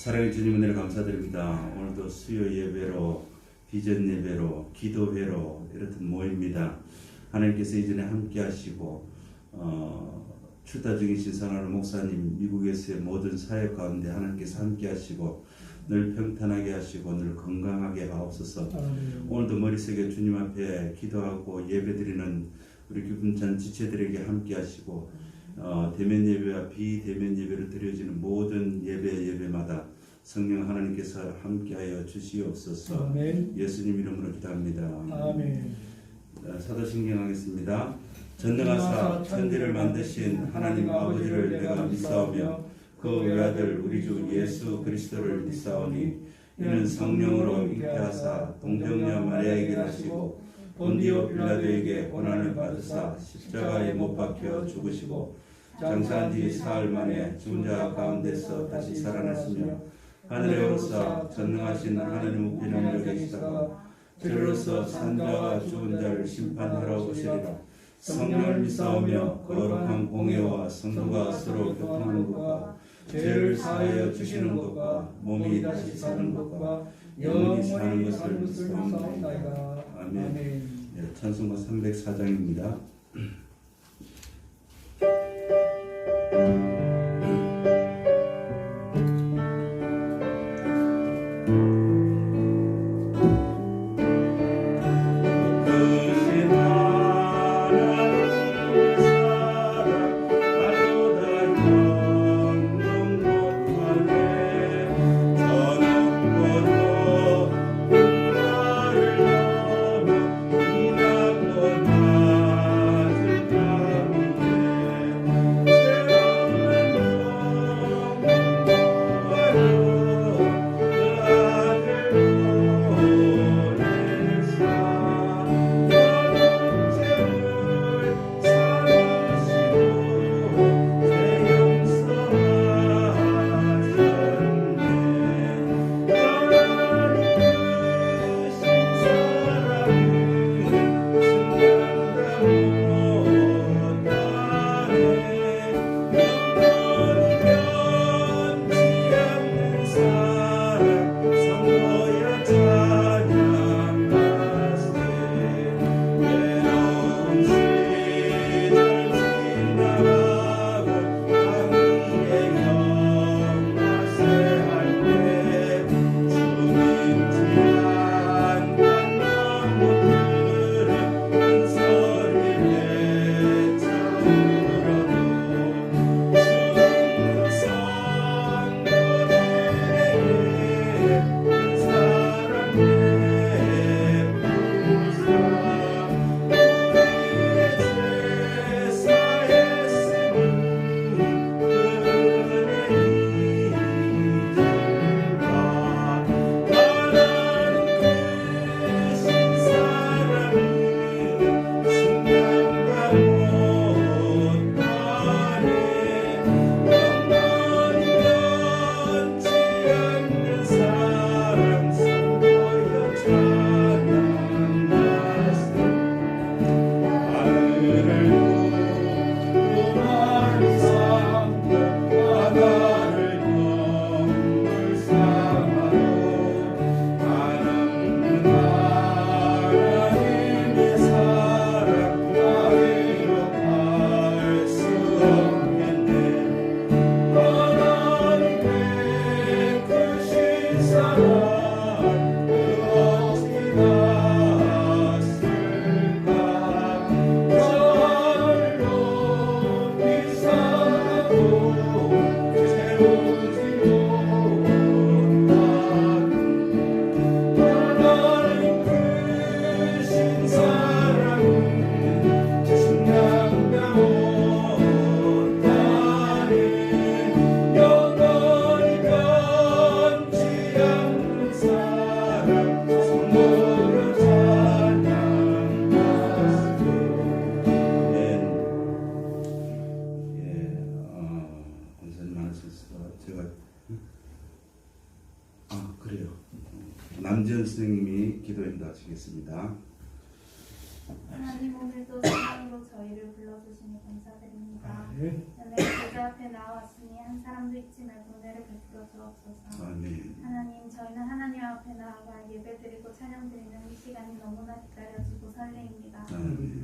사랑의 주님 은혜를 감사드립니다. 오늘도 수요 예배로, 비전 예배로, 기도회로 이렇듯 모입니다. 하나님께서 이전에 함께 하시고 출타 중이신 사랑하는 목사님, 미국에서의 모든 사역 가운데 하나님께서 함께 하시고 늘 평탄하게 하시고 늘 건강하게 하옵소서. 오늘도 머릿속에 주님 앞에 기도하고 예배드리는 우리 기쁨찬 지체들에게 함께 하시고 대면 예배와 비대면 예배를 드려지는 모든 예배마다 성령 하나님께서 함께하여 주시옵소서. 아멘. 예수님 이름으로 기도합니다. 아멘. 사도신경 하겠습니다. 전능하사 천지를 만드신 하나님 아버지를 내가 믿사오며 그 외아들 우리 주 예수 그리스도를 믿사오니 이는 성령으로 잉태하사 동정녀 마리아에게 나시고 본디오 빌라도에게 고난을 받으사 십자가에 못 박혀 죽으시고 장사한 지 사흘 만에 죽은 자 가운데서 다시 살아나시며 하늘에 오르사 전능하신 하나님 우편에 앉아 계시다가 저로서 산자와 죽은 자를 심판하러 오시리라. 성령을 믿사오며 거룩한 공예와 성도가 서로 교통하는 것과 죄를 사하여 주시는 것과 몸이 다시 사는 것과 영원히 사는 것을 믿사옵나이다. 아멘. 찬송가 304장입니다. 남지현 선생님이 기도 인도하시겠습니다. 하나님 오늘도 사랑으로 저희를 불러주시니 감사드립니다. 은혜 제자 앞에 나왔으니 한 사람도 잊지 말고 은혜를 베풀어 주옵소서. 아멘. 하나님 저희는 하나님 앞에 나아가 예배드리고 찬양드리는 이 시간이 너무나 기다려지고 설레입니다.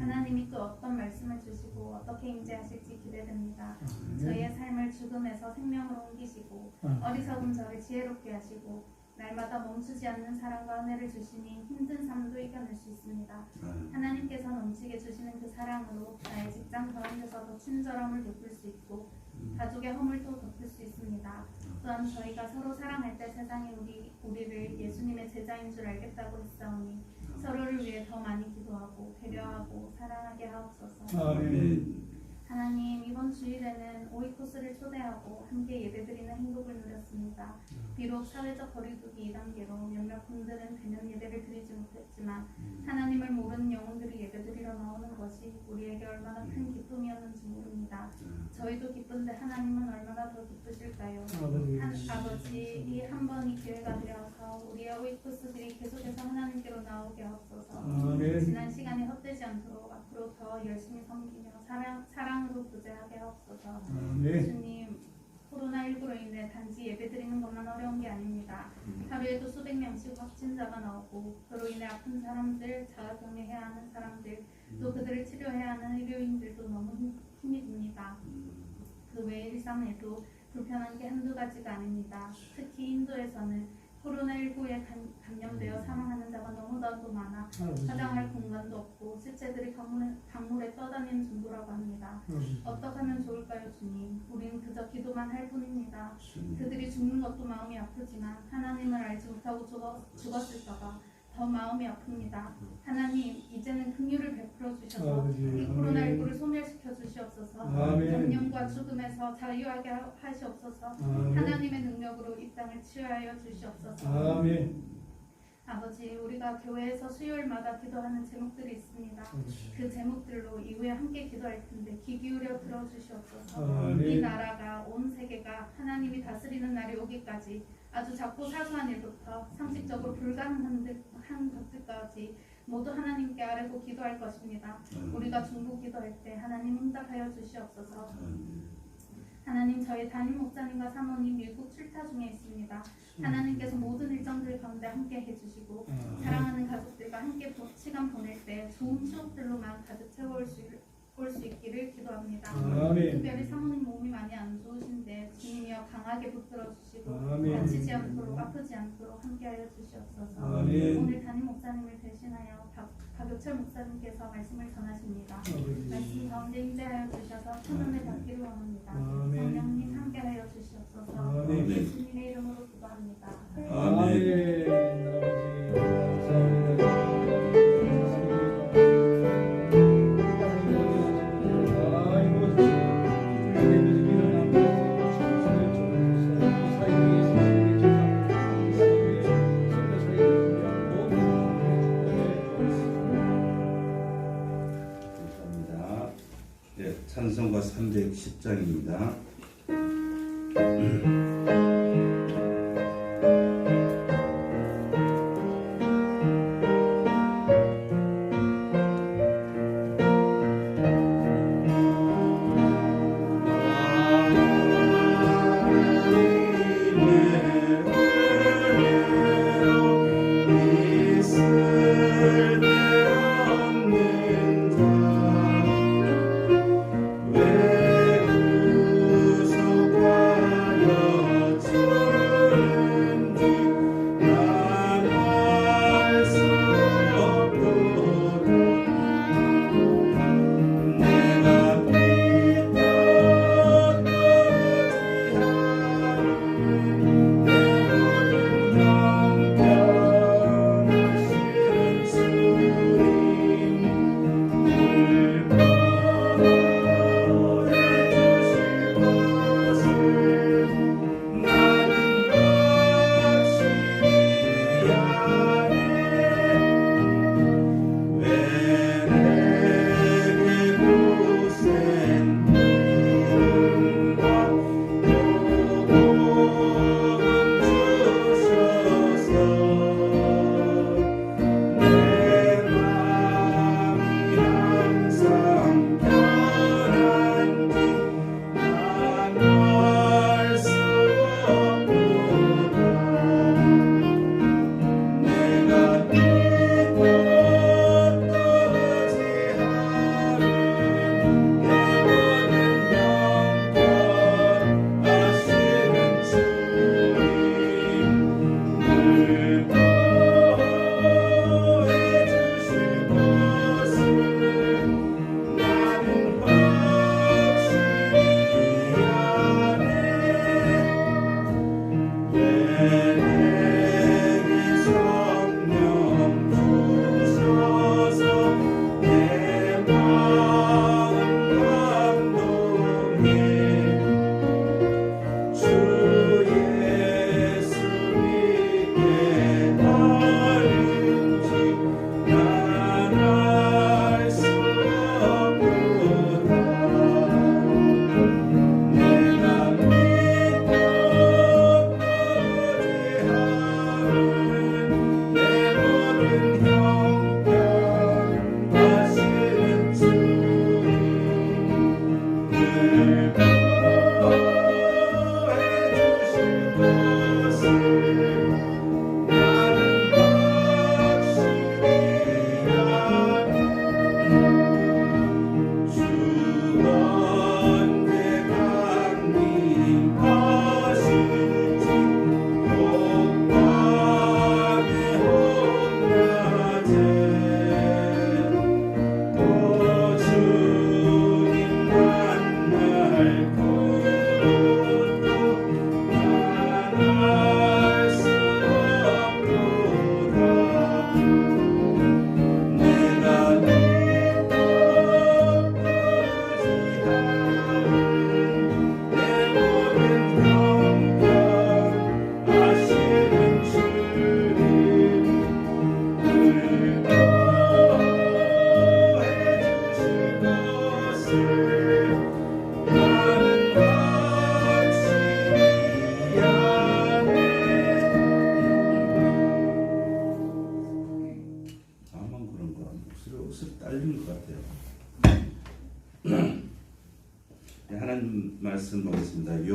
하나님이 또 어떤 말씀을 주시고 어떻게 임재하실지 기대됩니다. 저희의 삶을 죽음에서 생명으로 옮기시고 어리석은 저를 지혜롭게 하시고 날마다 멈추지 않는 사랑과 은혜를 주시니 힘든 삶도 이겨낼 수 있습니다. 하나님께서 넘치게 주시는 그 사랑으로 나의 직장 가운데서도 친절함을 베풀 수 있고 가족의 허물도 덮을 수 있습니다. 또한 저희가 서로 사랑할 때 세상이 우리를 예수님의 제자인 줄 알겠다고 했사오니 서로를 위해 더 많이 기도하고 배려하고 사랑하게 하옵소서. 아멘. 하나님 이번 주일에는 오이코스를 초대하고 함께 예배드리는 행복을 누렸습니다. 비록 사회적 거리두기 2단계로 몇몇 분들은 대면 예배를 드리지 못했지만 하나님을 모르는 영혼들이 예배드리러 나오는 것이 우리에게 얼마나 큰 기쁨이었는지 모릅니다. 저희도 기쁜데 하나님은 얼마나 더 기쁘실까요? 아버지 이 한 번이 기회가 되어서 우리의 오이코스들이 계속해서 하나님께로 나오게 하옵소서. 지난 시간이 헛되지 않도록 앞으로 더 열심히 섬기며 사랑으로 부재하게 하옵소서. 주님 코로나19로 인해 단지 예배드리는 것만 어려운 게 아닙니다. 하루에도 수백 명씩 확진자가 나오고 그로 인해 아픈 사람들, 자가격리해야 하는 사람들, 또 그들을 치료해야 하는 의료인들도 너무 힘이 듭니다. 그 외의 일상에도 불편한 게 한두 가지가 아닙니다. 특히 인도에서는 코로나19에 감염되어 사망하는 자가 너무나도 많아 화장할 공간도 없고 시체들이 강물에 떠다니는 정도라고 합니다. 어떻게 하면 좋을까요, 주님? 우리는 그저 기도만 할 뿐입니다. 그들이 죽는 것도 마음이 아프지만 하나님을 알지 못하고 죽었을까봐 더 마음이 아픕니다. 하나님, 이제는 긍휼을 베풀어 주셔서 이 코로나19를 소멸시켜 주시옵소서. 감염과 죽음에서 자유하게 하시옵소서. 하나님의 능력으로 이 땅을 치유하여 주시옵소서. 아멘. 아버지, 우리가 교회에서 수요일마다 기도하는 제목들이 있습니다. 그 제목들로 이후에 함께 기도할 텐데 귀 기울여 들어주시옵소서. 이 나라가 온 세계가 하나님이 다스리는 날이 오기까지 아주 작고 사소한 일부터 상식적으로 불가능한 것들까지 모두 하나님께 아뢰고 기도할 것입니다. 우리가 중보 기도할 때 하나님 응답하여 주시옵소서. 하나님, 저희 담임 목사님과 사모님 미국 출타 중에 있습니다. 하나님께서 모든 일정들 가운데 함께 해주시고 사랑하는 가족들과 함께 시간 보낼 때 좋은 추억들로만 가득 채워올 수 있기를 기도합니다. 특별히 사모님 몸이 많이 안 좋으신데 주님이여 강하게 붙들어 주시고 다치지 않도록 아프지 않도록 함께하여 주시옵소서. 오늘 담임 목사님을 대신하여 박효철 목사님께서 말씀을 전하십니다. 말씀 가운데 임재하여 주셔서 천恩을 받기를 원합니다. 성령님 함께하여 주시옵소서. 예수님의 이름으로 기도합니다. 찬송가 310장입니다. 왜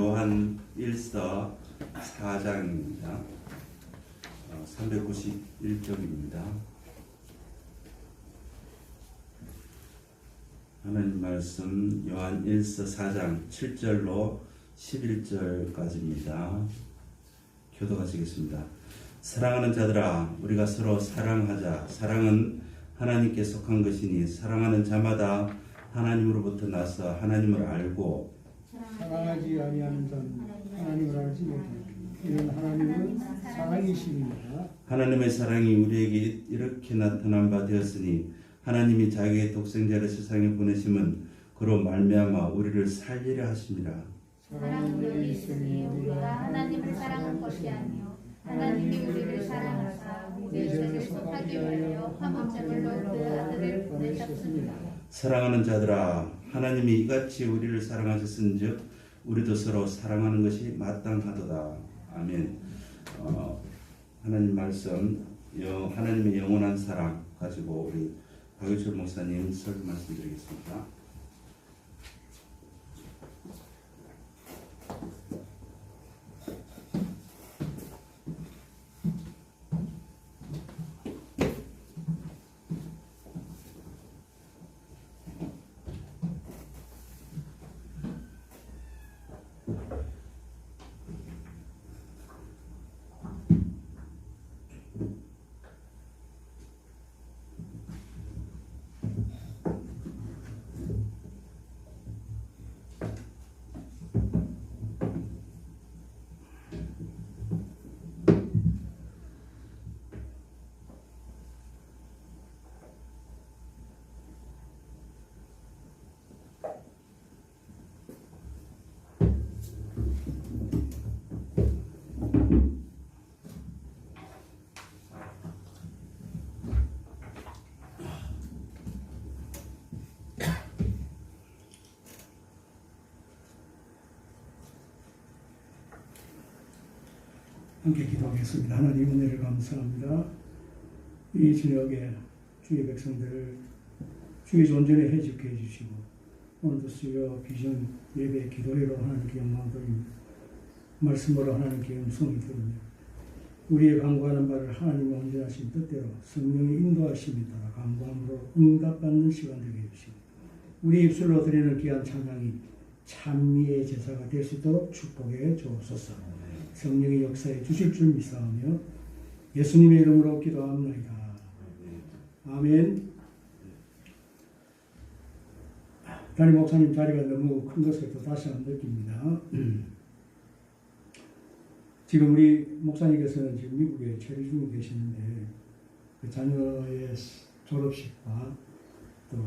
요한 1서 4장입니다. 391쪽입니다. 하나님 말씀 요한 1서 4장 7절로 11절까지입니다. 교독하시겠습니다. 사랑하는 자들아, 우리가 서로 사랑하자. 사랑은 하나님께 속한 것이니 사랑하는 자마다 하나님으로부터 나서 하나님을 알고 사랑하지 아니하는 자는 하나님을 알지 못하니 이는 하나님은 사랑이심이니라. 하나님의 사랑이 우리에게 이렇게 나타난 바 되었으니 하나님이 자기의 독생자를 세상에 보내심은 그로 말미암아 우리를 살리려 하심이라. 사랑은 여기 있으니 우리가 하나님을 사랑한 것이 아니요 하나님이 우리를 사랑하사 우리의 죄를 속하기 위하여 한 번제물로 그 아들을 보내셨습니다. 사랑하는 자들아, 하나님이 이같이 우리를 사랑하셨은즉 우리도 서로 사랑하는 것이 마땅하도다. 아멘. 하나님 말씀, 하나님의 영원한 사랑 가지고 우리 박유철 목사님 설교 말씀드리겠습니다. 함께 기도하겠습니다. 하나님 은혜를 감사합니다. 이 저녁에 주의 백성들을 주의 존전에 해집게 해주시고 오늘도 수요 비전 예배 기도회로 하나님께 영광 돌립니다. 말씀으로 하나님께 음성이 들으며 우리의 간구하는 바를 하나님의 온전하신 뜻대로 성령의 인도하심에 따라 간구함으로 응답받는 시간 되게 해주시고 우리 입술로 드리는 귀한 찬양이 찬미의 제사가 될 수 있도록 축복해 주옵소서. 성령의 역사에 주실 줄 믿사오며 예수님의 이름으로 기도합니다. 아멘. 담임 목사님 자리가 너무 큰 것을 또 다시 한번 느낍니다. 지금 우리 목사님께서는 지금 미국에 체류 중에 계시는데 그 자녀의 졸업식과 또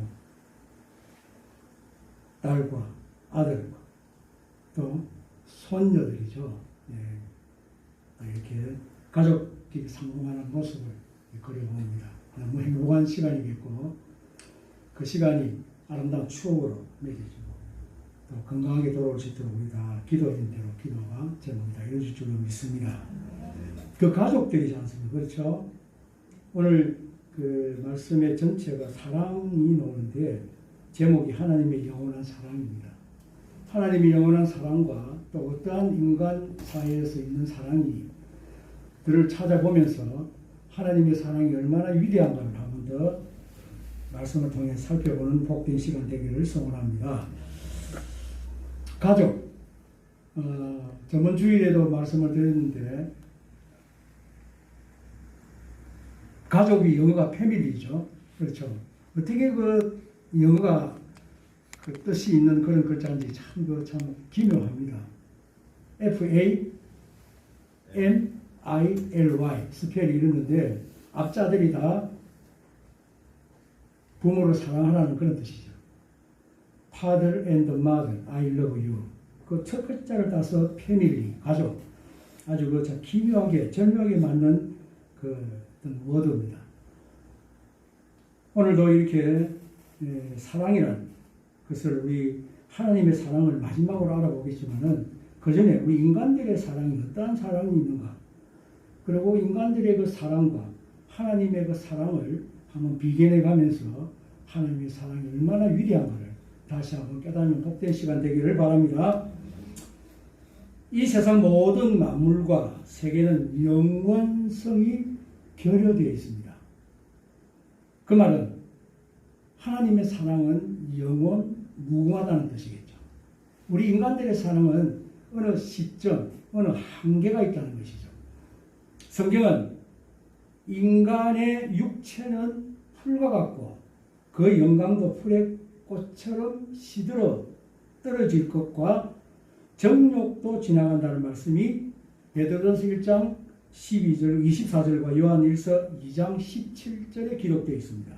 딸과 아들과 또 손녀들이죠. 이렇게 가족끼리 상봉하는 모습을 그려봅니다. 너무 행복한 시간이겠고 그 시간이 아름다운 추억으로 맺어지고 또 건강하게 돌아올 수 있도록 우리 다 기도인 대로 기도가 제목이 다 이루어질 줄로 믿습니다. 그 가족들이지 않습니까? 그렇죠? 오늘 그 말씀의 전체가 사랑이 나오는데 제목이 하나님의 영원한 사랑입니다. 하나님의 영원한 사랑과 또 어떠한 인간 사회에서 있는 사랑이 들을 찾아보면서 하나님의 사랑이 얼마나 위대한가를 한 번 더 말씀을 통해 살펴보는 복된 시간 되기를 소원합니다. 가족, 저번 주일에도 말씀을 드렸는데 가족이 영어가 패밀리죠. 그렇죠. 어떻게 그 영어가 그 뜻이 있는 그런 글자인지 참 기묘합니다. F-A-M-I-L-Y 스펠이 이러는데 앞자들이 다 부모를 사랑하라는 그런 뜻이죠. Father and Mother, I love you. 그 첫 글자를 따서 패밀리, 가족. 아주 그 참 기묘하게 절묘하게 맞는 그 어떤 워드입니다. 오늘도 이렇게 사랑이란 것을 우리 하나님의 사랑을 마지막으로 알아보겠지만은 그 전에 우리 인간들의 사랑이 어떠한 사랑이 있는가? 그리고 인간들의 그 사랑과 하나님의 그 사랑을 한번 비견해 가면서 하나님의 사랑이 얼마나 위대한가를 다시 한번 깨닫는 복된 시간 되기를 바랍니다. 이 세상 모든 만물과 세계는 영원성이 결여되어 있습니다. 그 말은 하나님의 사랑은 영원 무궁하다는 뜻이겠죠. 우리 인간들의 사랑은 어느 시점, 어느 한계가 있다는 것이죠. 성경은 인간의 육체는 풀과 같고 그 영광도 풀의 꽃처럼 시들어 떨어질 것과 정욕도 지나간다는 말씀이 베드로전서 1장 12절, 24절과 요한일서 2장 17절에 기록되어 있습니다.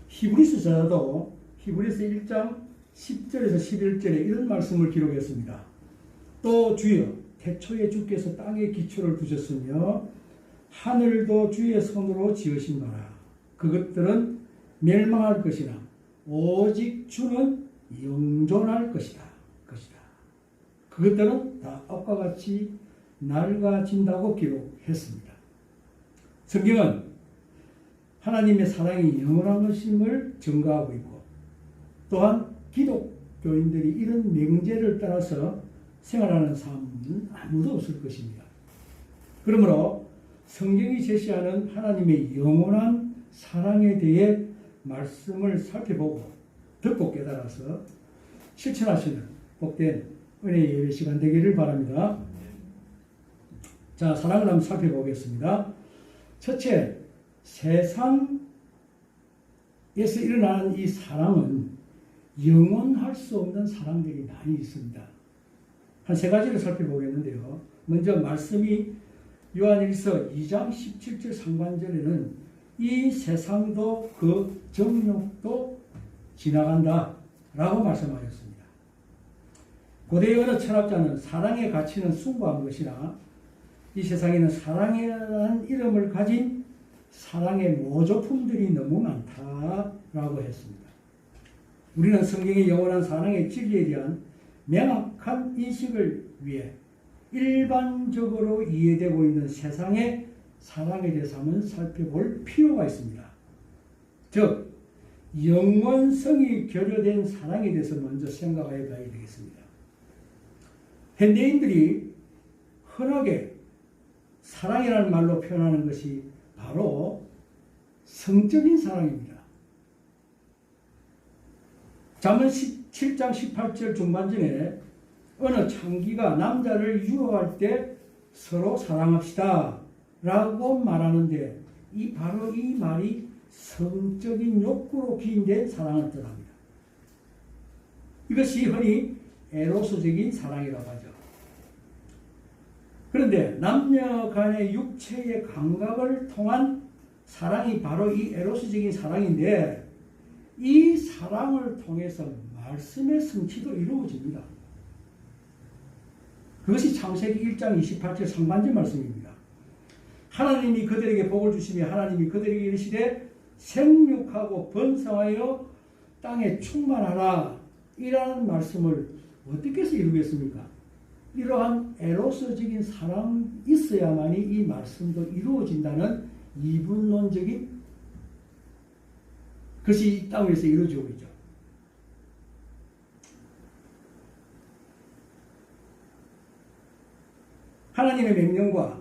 히브리서자도 히브리서 1장 10절에서 11절에 이런 말씀을 기록했습니다. 또 주여 태초에 주께서 땅에 기초를 두셨으며 하늘도 주의 손으로 지으신 바라. 그것들은 멸망할 것이나 오직 주는 영존할 것이다. 그것들은 다 업과 같이 낡아진다고 기록했습니다. 성경은 하나님의 사랑이 영원한 것임을 증거하고 있고 또한 기독교인들이 이런 명제를 따라서 생활하는 사람은 아무도 없을 것입니다. 그러므로 성경이 제시하는 하나님의 영원한 사랑에 대해 말씀을 살펴보고 듣고 깨달아서 실천하시는 복된 은혜의 예배 시간 되기를 바랍니다. 자, 사랑을 한번 살펴보겠습니다. 첫째, 세상에서 일어나는 이 사랑은 영원할 수 없는 사랑들이 많이 있습니다. 한 세 가지를 살펴보겠는데요. 먼저 말씀이 요한일서 2장 17절 상반절에는 이 세상도 그 정욕도 지나간다 라고 말씀하셨습니다. 고대의 어느 철학자는 사랑의 가치는 숭고한 것이나 이 세상에는 사랑이라는 이름을 가진 사랑의 모조품들이 너무 많다라고 했습니다. 우리는 성경의 영원한 사랑의 진리에 대한 명확한 인식을 위해 일반적으로 이해되고 있는 세상의 사랑에 대해서 한번 살펴볼 필요가 있습니다. 즉, 영원성이 결여된 사랑에 대해서 먼저 생각해 봐야 되겠습니다. 현대인들이 흔하게 사랑이라는 말로 표현하는 것이 바로 성적인 사랑입니다. 잠언 7장 18절 중반전에 어느 창기가 남자를 유혹할 때 서로 사랑합시다 라고 말하는데 바로 이 말이 성적인 욕구로 기인된 사랑을 뜻합니다. 이것이 흔히 에로스적인 사랑이라고 하죠. 그런데 남녀 간의 육체의 감각을 통한 사랑이 바로 이 에로스적인 사랑인데 이 사랑을 통해서 말씀의 성취도 이루어집니다. 그것이 창세기 1장 28절 상반절 말씀입니다. 하나님이 그들에게 복을 주시며 하나님이 그들에게 이르시되 생육하고 번성하여 땅에 충만하라 이라는 말씀을 어떻게 해서 이루겠습니까? 이러한 에로스적인 사랑이 있어야만이 이 말씀도 이루어진다는 이분론적인 것이 이 땅에서 이루어지고 있죠. 하나님의 명령과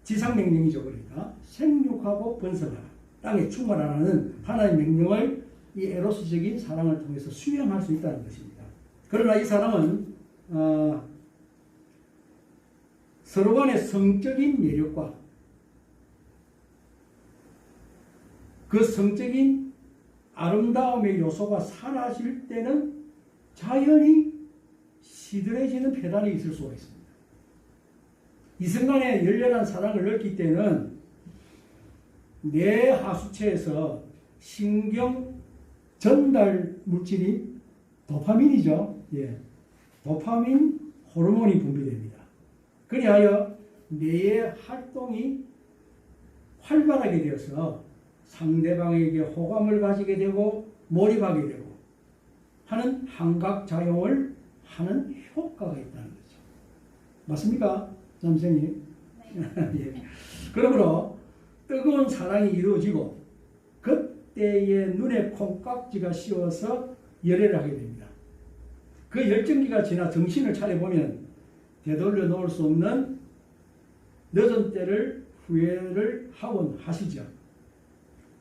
지상 명령이죠. 그러니까 생육하고 번성하라, 땅에 충만하라는 하나님의 명령을 이 에로스적인 사랑을 통해서 수행할 수 있다는 것입니다. 그러나 이 사랑은 서로 간의 성적인 매력과 그 성적인 아름다움의 요소가 사라질 때는 자연히 시들해지는 폐단이 있을 수가 있습니다. 이 순간에 열렬한 사랑을 느낄 때는 뇌 하수체에서 신경 전달 물질인 도파민이죠. 예. 도파민 호르몬이 분비됩니다. 그리하여 뇌의 활동이 활발하게 되어서 상대방에게 호감을 가지게 되고 몰입하게 되고 하는 환각작용을 하는 효과가 있다는 거죠. 맞습니까? 남생님? 네. 예. 그러므로 뜨거운 사랑이 이루어지고 그때에 눈에 콩깍지가 씌워서 열애를 하게 됩니다. 그 열정기가 지나 정신을 차려보면 되돌려 놓을 수 없는 늦은 때를 후회를 하곤 하시죠.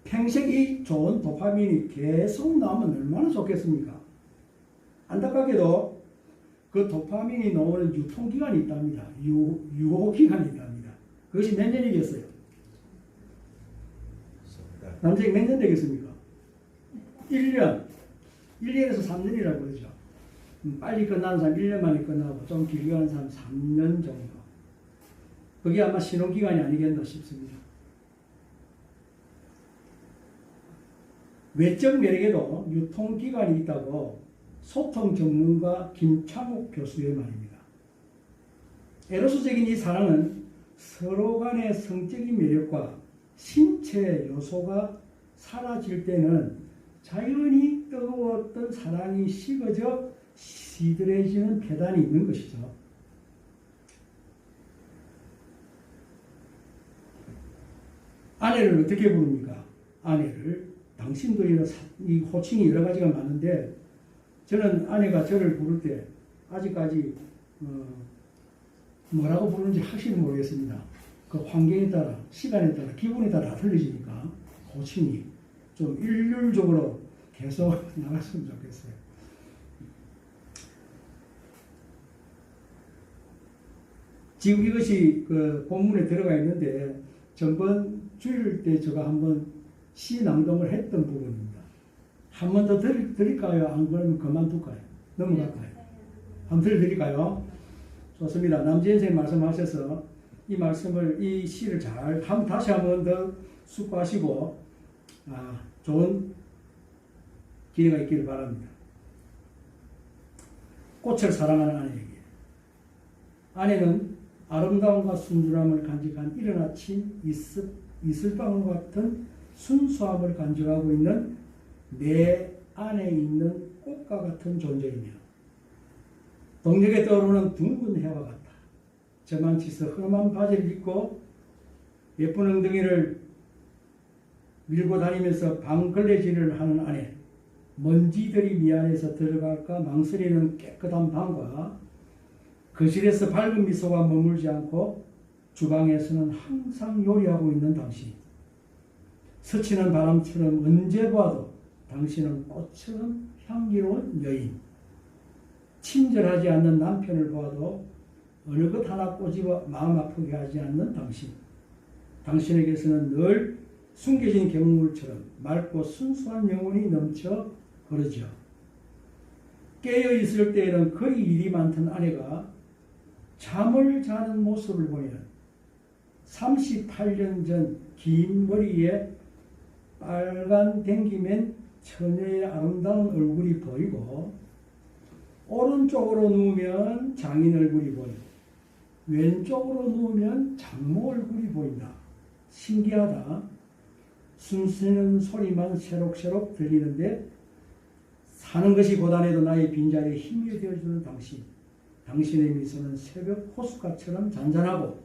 평생 이 좋은 도파민이 계속 나오면 얼마나 좋겠습니까? 안타깝게도 그 도파민이 나오는 유통기간이 있답니다. 유효기간이 있답니다. 그것이 몇 년이겠어요? 남자에게 몇 년 되겠습니까? 1년. 1년에서 3년이라고 그러죠. 빨리 끝나는 사람 1년 만에 끝나고 좀 길게 하는 사람 3년 정도. 그게 아마 신혼기간이 아니겠나 싶습니다. 외적 매력에도 유통기간이 있다고 소통 전문가 김창욱 교수의 말입니다. 에로스적인 이 사랑은 서로 간의 성적인 매력과 신체 요소가 사라질 때는 자연히 뜨거웠던 사랑이 식어져 시들해지는 폐단이 있는 것이죠. 아내를 어떻게 부릅니까? 아내를 당신도 이 호칭이 여러 가지가 많은데 저는 아내가 저를 부를 때 아직까지 뭐라고 부르는지 확실히 모르겠습니다. 그 환경에 따라, 시간에 따라, 기분에 따라 다 틀려지니까 호칭이 좀 일률적으로 계속 나갔으면 좋겠어요. 지금 이것이 그 본문에 들어가 있는데 전번 주일 때 제가 한번 시 낭독을 했던 부분입니다. 한 번 더 드릴까요? 안 그러면 그만둘까요? 넘어갈까요? 한번 들려드릴까요? 좋습니다. 남지현 선생님 말씀하셔서 이 말씀을, 이 시를 잘 다시 한 번 더 숙고하시고 좋은 기회가 있기를 바랍니다. 꽃을 사랑하는 아내에게. 아내는 아름다움과 순수함을 간직한 이른 아침 이슬방울 같은 순수함을 간직하고 있는 내 안에 있는 꽃과 같은 존재이며 동력에 떠오르는 둥근 해와 같다. 저만치서 험한 바지를 입고 예쁜 엉덩이를 밀고 다니면서 방걸레질을 하는 아내, 먼지들이 미안해서 들어갈까 망설이는 깨끗한 방과 거실에서 밝은 미소가 머물지 않고 주방에서는 항상 요리하고 있는 당신, 스치는 바람처럼 언제 봐도 당신은 꽃처럼 향기로운 여인, 친절하지 않는 남편을 봐도 어느 것 하나 꼬집어 마음 아프게 하지 않는 당신, 당신에게서는 늘 숨겨진 경물처럼 맑고 순수한 영혼이 넘쳐 흐르죠. 깨어 있을 때에는 거의 일이 많던 아내가 잠을 자는 모습을 보면 38년 전 긴 머리에 빨간 댕기맨 처녀의 아름다운 얼굴이 보이고 오른쪽으로 누우면 장인 얼굴이 보이고 왼쪽으로 누우면 장모 얼굴이 보인다. 신기하다. 숨쉬는 소리만 새록새록 들리는데 사는 것이 고단해도 나의 빈자리에 힘이 되어주는 당신. 당신의 미소는 새벽 호숫가처럼 잔잔하고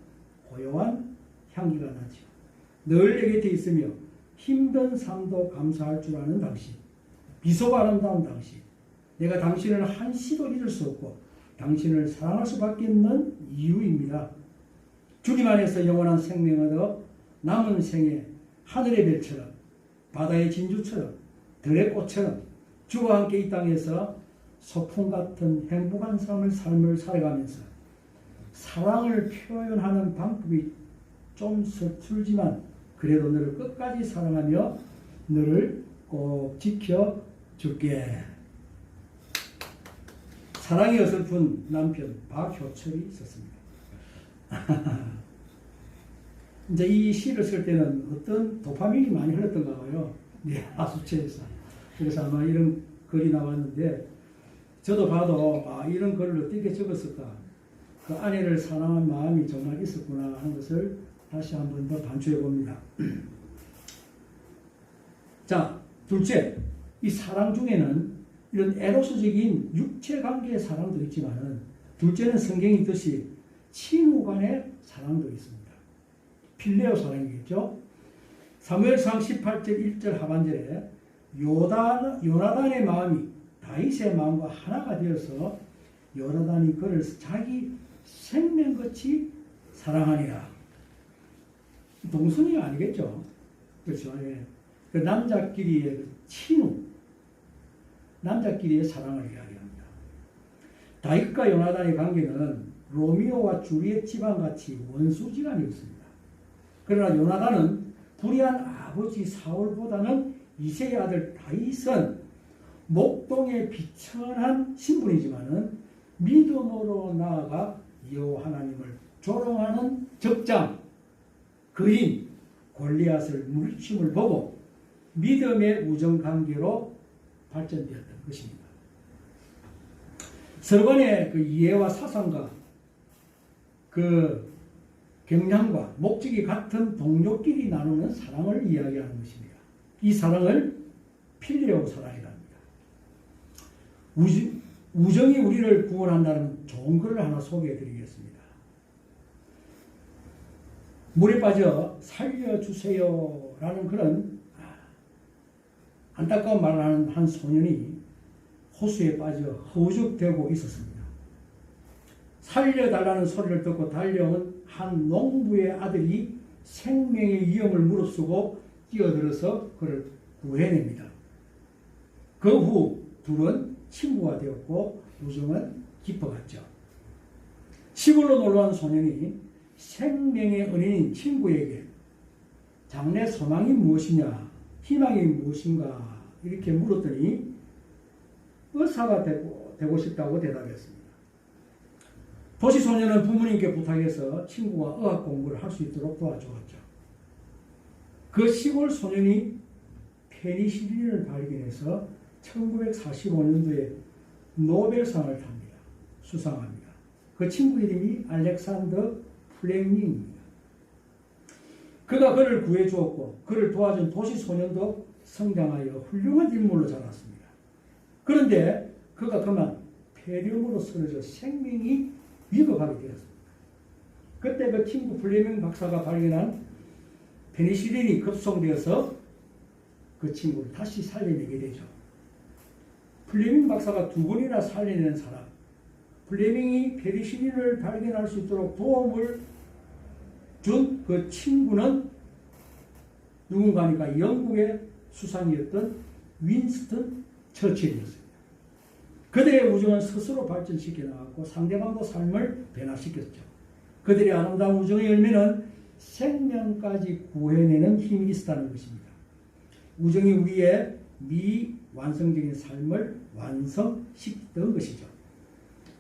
고요한 향기가 나죠. 늘 내 곁에 있으며 힘든 삶도 감사할 줄 아는 당신. 미소가 아름다운 당신. 내가 당신을 한시도 잊을 수 없고 당신을 사랑할 수밖에 없는 이유입니다. 주님 안에서 영원한 생명을 얻어 남은 생에 하늘의 별처럼 바다의 진주처럼 들의 꽃처럼 주와 함께 이 땅에서 소풍 같은 행복한 삶을 살아가면서 사랑을 표현하는 방법이 좀 서툴지만 그래도 너를 끝까지 사랑하며 너를 꼭 지켜줄게. 사랑이 어설픈 남편 박효철이 썼습니다. 이제 이 시를 쓸 때는 어떤 도파민이 많이 흘렀던가 봐요. 네, 아수체에서. 그래서 아마 이런 글이 나왔는데 저도 봐도 이런 글을 어떻게 적었을까. 그 아내를 사랑하는 마음이 정말 있었구나 하는 것을 다시 한 번 더 반추해 봅니다. 자, 둘째, 이 사랑 중에는 이런 에로스적인 육체관계의 사랑도 있지만 둘째는 성경이 있듯이 친구 간의 사랑도 있습니다. 필레오 사랑이겠죠. 사무엘상 18절 1절 하반절에 요나단의 마음이 다윗의 마음과 하나가 되어서 요나단이 그를 자기 생명같이 사랑하니라. 동성애가 아니겠죠. 그렇죠. 예. 그 남자끼리의 그 친우, 남자끼리의 사랑을 이야기합니다. 다윗과 요나단의 관계는 로미오와 줄리엣 집안같이 원수지간이었습니다. 그러나 요나단은 불의한 아버지 사울보다는 이새의 아들 다윗은 목동의 비천한 신분이지만은 믿음으로 나아가 여호와 하나님을 조롱하는 적장, 그인 골리앗을 물리침을 보고 믿음의 우정관계로 발전되었던 것입니다. 서로 간의 그 이해와 사상과 그 경향과 목적이 같은 동료끼리 나누는 사랑을 이야기하는 것입니다. 이 사랑을 필레오 사랑이랍니다. 우정이 우리를 구원한다는 좋은 글을 하나 소개해 드리겠습니다. 물에 빠져 살려주세요라는 그런 안타까운 말을 하는 한 소년이 호수에 빠져 허우적대고 있었습니다. 살려달라는 소리를 듣고 달려온 한 농부의 아들이 생명의 위험을 무릅쓰고 뛰어들어서 그를 구해냅니다. 그 후 둘은 친구가 되었고 우정은 깊어갔죠. 시골로 놀러온 소년이 생명의 은인인 친구에게 장래 소망이 무엇이냐, 희망이 무엇인가 이렇게 물었더니 의사가 되고 싶다고 대답했습니다. 도시 소년은 부모님께 부탁해서 친구가 의학 공부를 할 수 있도록 도와주었죠. 그 시골 소년이 페니실린을 발견해서 1945년도에 노벨상을 탑니다. 수상합니다. 그 친구 이름이 알렉산더 플레밍입니다. 그가 그를 구해주었고 그를 도와준 도시 소년도 성장하여 훌륭한 인물로 자랐습니다. 그런데 그가 그만 폐렴으로 쓰러져 생명이 위급하게 되었습니다. 그때 그 친구 플레밍 박사가 발견한 페니실린이 급송되어서 그 친구를 다시 살려내게 되죠. 플레밍 박사가 2번이나 살려낸 사람, 플레밍이 페니실린을 발견할 수 있도록 도움을 준 그 친구는 누군가니까 영국의 수상이었던 윈스턴 처칠이었습니다. 그들의 우정은 스스로 발전시켜 나갔고 상대방도 삶을 변화시켰죠. 그들의 아름다운 우정의 열매는 생명까지 구해내는 힘이 있었다는 것입니다. 우정이 우리의 미완성적인 삶을 완성시켰던 것이죠.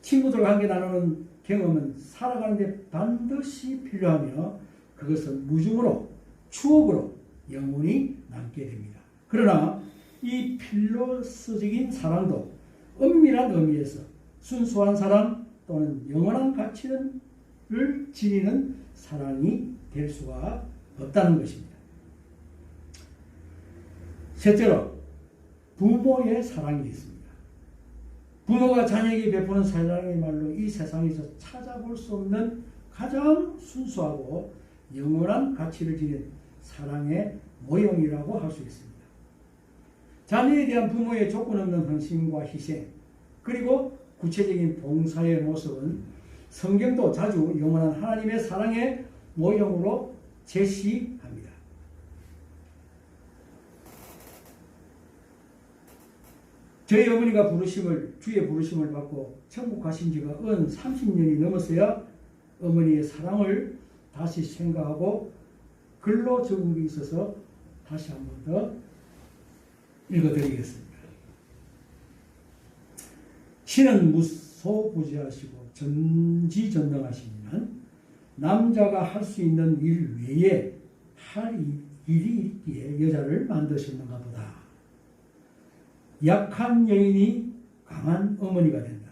친구들과 함께 나누는 경험은 살아가는 데 반드시 필요하며 그것은 무중으로 추억으로 영원히 남게 됩니다. 그러나 이 필로스적인 사랑도 엄밀한 의미에서 순수한 사랑 또는 영원한 가치를 지니는 사랑이 될 수가 없다는 것입니다. 셋째로 부모의 사랑이 있습니다. 부모가 자녀에게 베푸는 사랑이말로 이 세상에서 찾아볼 수 없는 가장 순수하고 영원한 가치를 지닌 사랑의 모형이라고 할 수 있습니다. 자녀에 대한 부모의 조건 없는 헌신과 희생, 그리고 구체적인 봉사의 모습은 성경도 자주 영원한 하나님의 사랑의 모형으로 제시합니다. 저희 어머니가 주의 부르심을 받고 천국 가신 지가 30년이 넘었어야 어머니의 사랑을 다시 생각하고 글로 적응이 있어서 다시 한 번 더 읽어드리겠습니다. 신은 무소부지하시고 전지전능하시지만 남자가 할 수 있는 일 외에 할 일이 있기에 여자를 만드셨는가 보다. 약한 여인이 강한 어머니가 된다.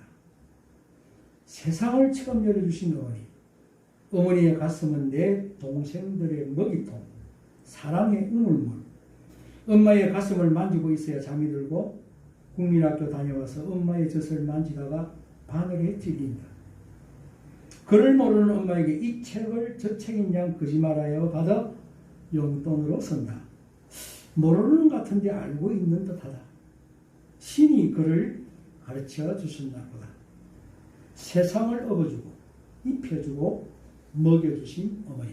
세상을 처음 열어주신 어머니. 어머니의 가슴은 내 동생들의 먹이통, 사랑의 우물물. 엄마의 가슴을 만지고 있어야 잠이 들고 국민학교 다녀와서 엄마의 젖을 만지다가 바늘에 찔린다. 그를 모르는 엄마에게 이 책을 저 책인 양 거짓말하여 받아 용돈으로 쓴다. 모르는 것 같은데 알고 있는 듯하다. 신이 그를 가르쳐 주셨나 보다. 세상을 업어주고 입혀주고 먹여주신 어머니.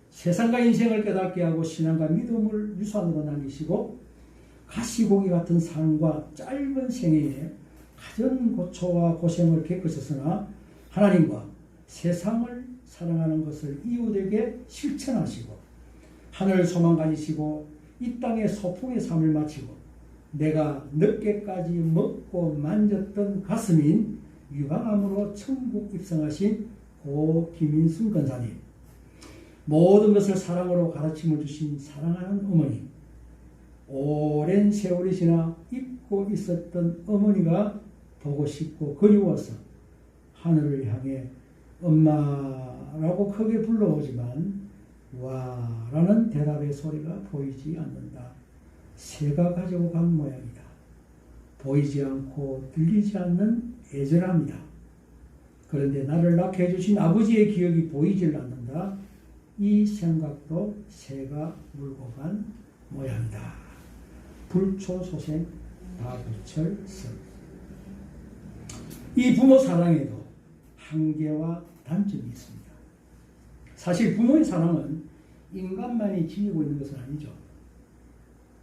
세상과 인생을 깨닫게 하고 신앙과 믿음을 유산으로 남기시고 가시고기 같은 삶과 짧은 생애에 가진 고초와 고생을 겪으셨으나 하나님과 세상을 사랑하는 것을 이웃에게 실천하시고 하늘 소망 가지시고 이 땅의 소풍의 삶을 마치고 내가 늦게까지 먹고 만졌던 가슴인 유방암으로 천국 입성하신 고 김인순 권사님, 모든 것을 사랑으로 가르침을 주신 사랑하는 어머니, 오랜 세월이 지나 잊고 있었던 어머니가 보고 싶고 그리워서 하늘을 향해 엄마라고 크게 불러오지만 와라는 대답의 소리가 보이지 않는다. 새가 가지고 간 모양이다. 보이지 않고 들리지 않는 애절함이다. 그런데 나를 낳게 해주신 아버지의 기억이 보이질 않는다. 이 생각도 새가 물고 간 모양이다. 불초소생 다부철설. 이 부모 사랑에도 한계와 단점이 있습니다. 사실 부모의 사랑은 인간만이 지니고 있는 것은 아니죠.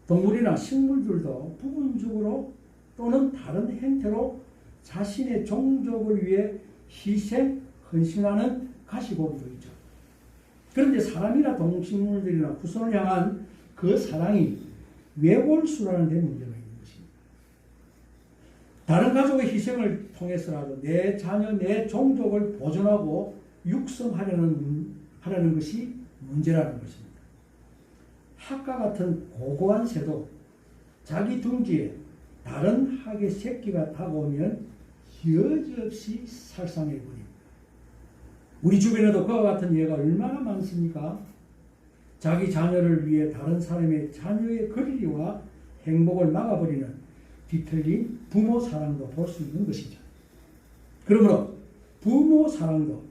동물이나 식물들도 부분적으로 또는 다른 형태로 자신의 종족을 위해 희생, 헌신하는 가시고기도 있죠. 그런데 사람이나 동식물들이나 후손을 향한 그 사랑이 외골수라는 데 문제가 있는 것입니다. 다른 가족의 희생을 통해서라도 내 자녀, 내 종족을 보존하고 육성하려는 것이 문제라는 것입니다. 학과 같은 고고한 새도 자기 둥지에 다른 학의 새끼가 다가오면 여지없이 살상해버립니다. 우리 주변에도 그와 같은 예가 얼마나 많습니까? 자기 자녀를 위해 다른 사람의 자녀의 권리와 행복을 막아버리는 뒤틀린 부모 사랑도 볼 수 있는 것이죠. 그러므로 부모 사랑도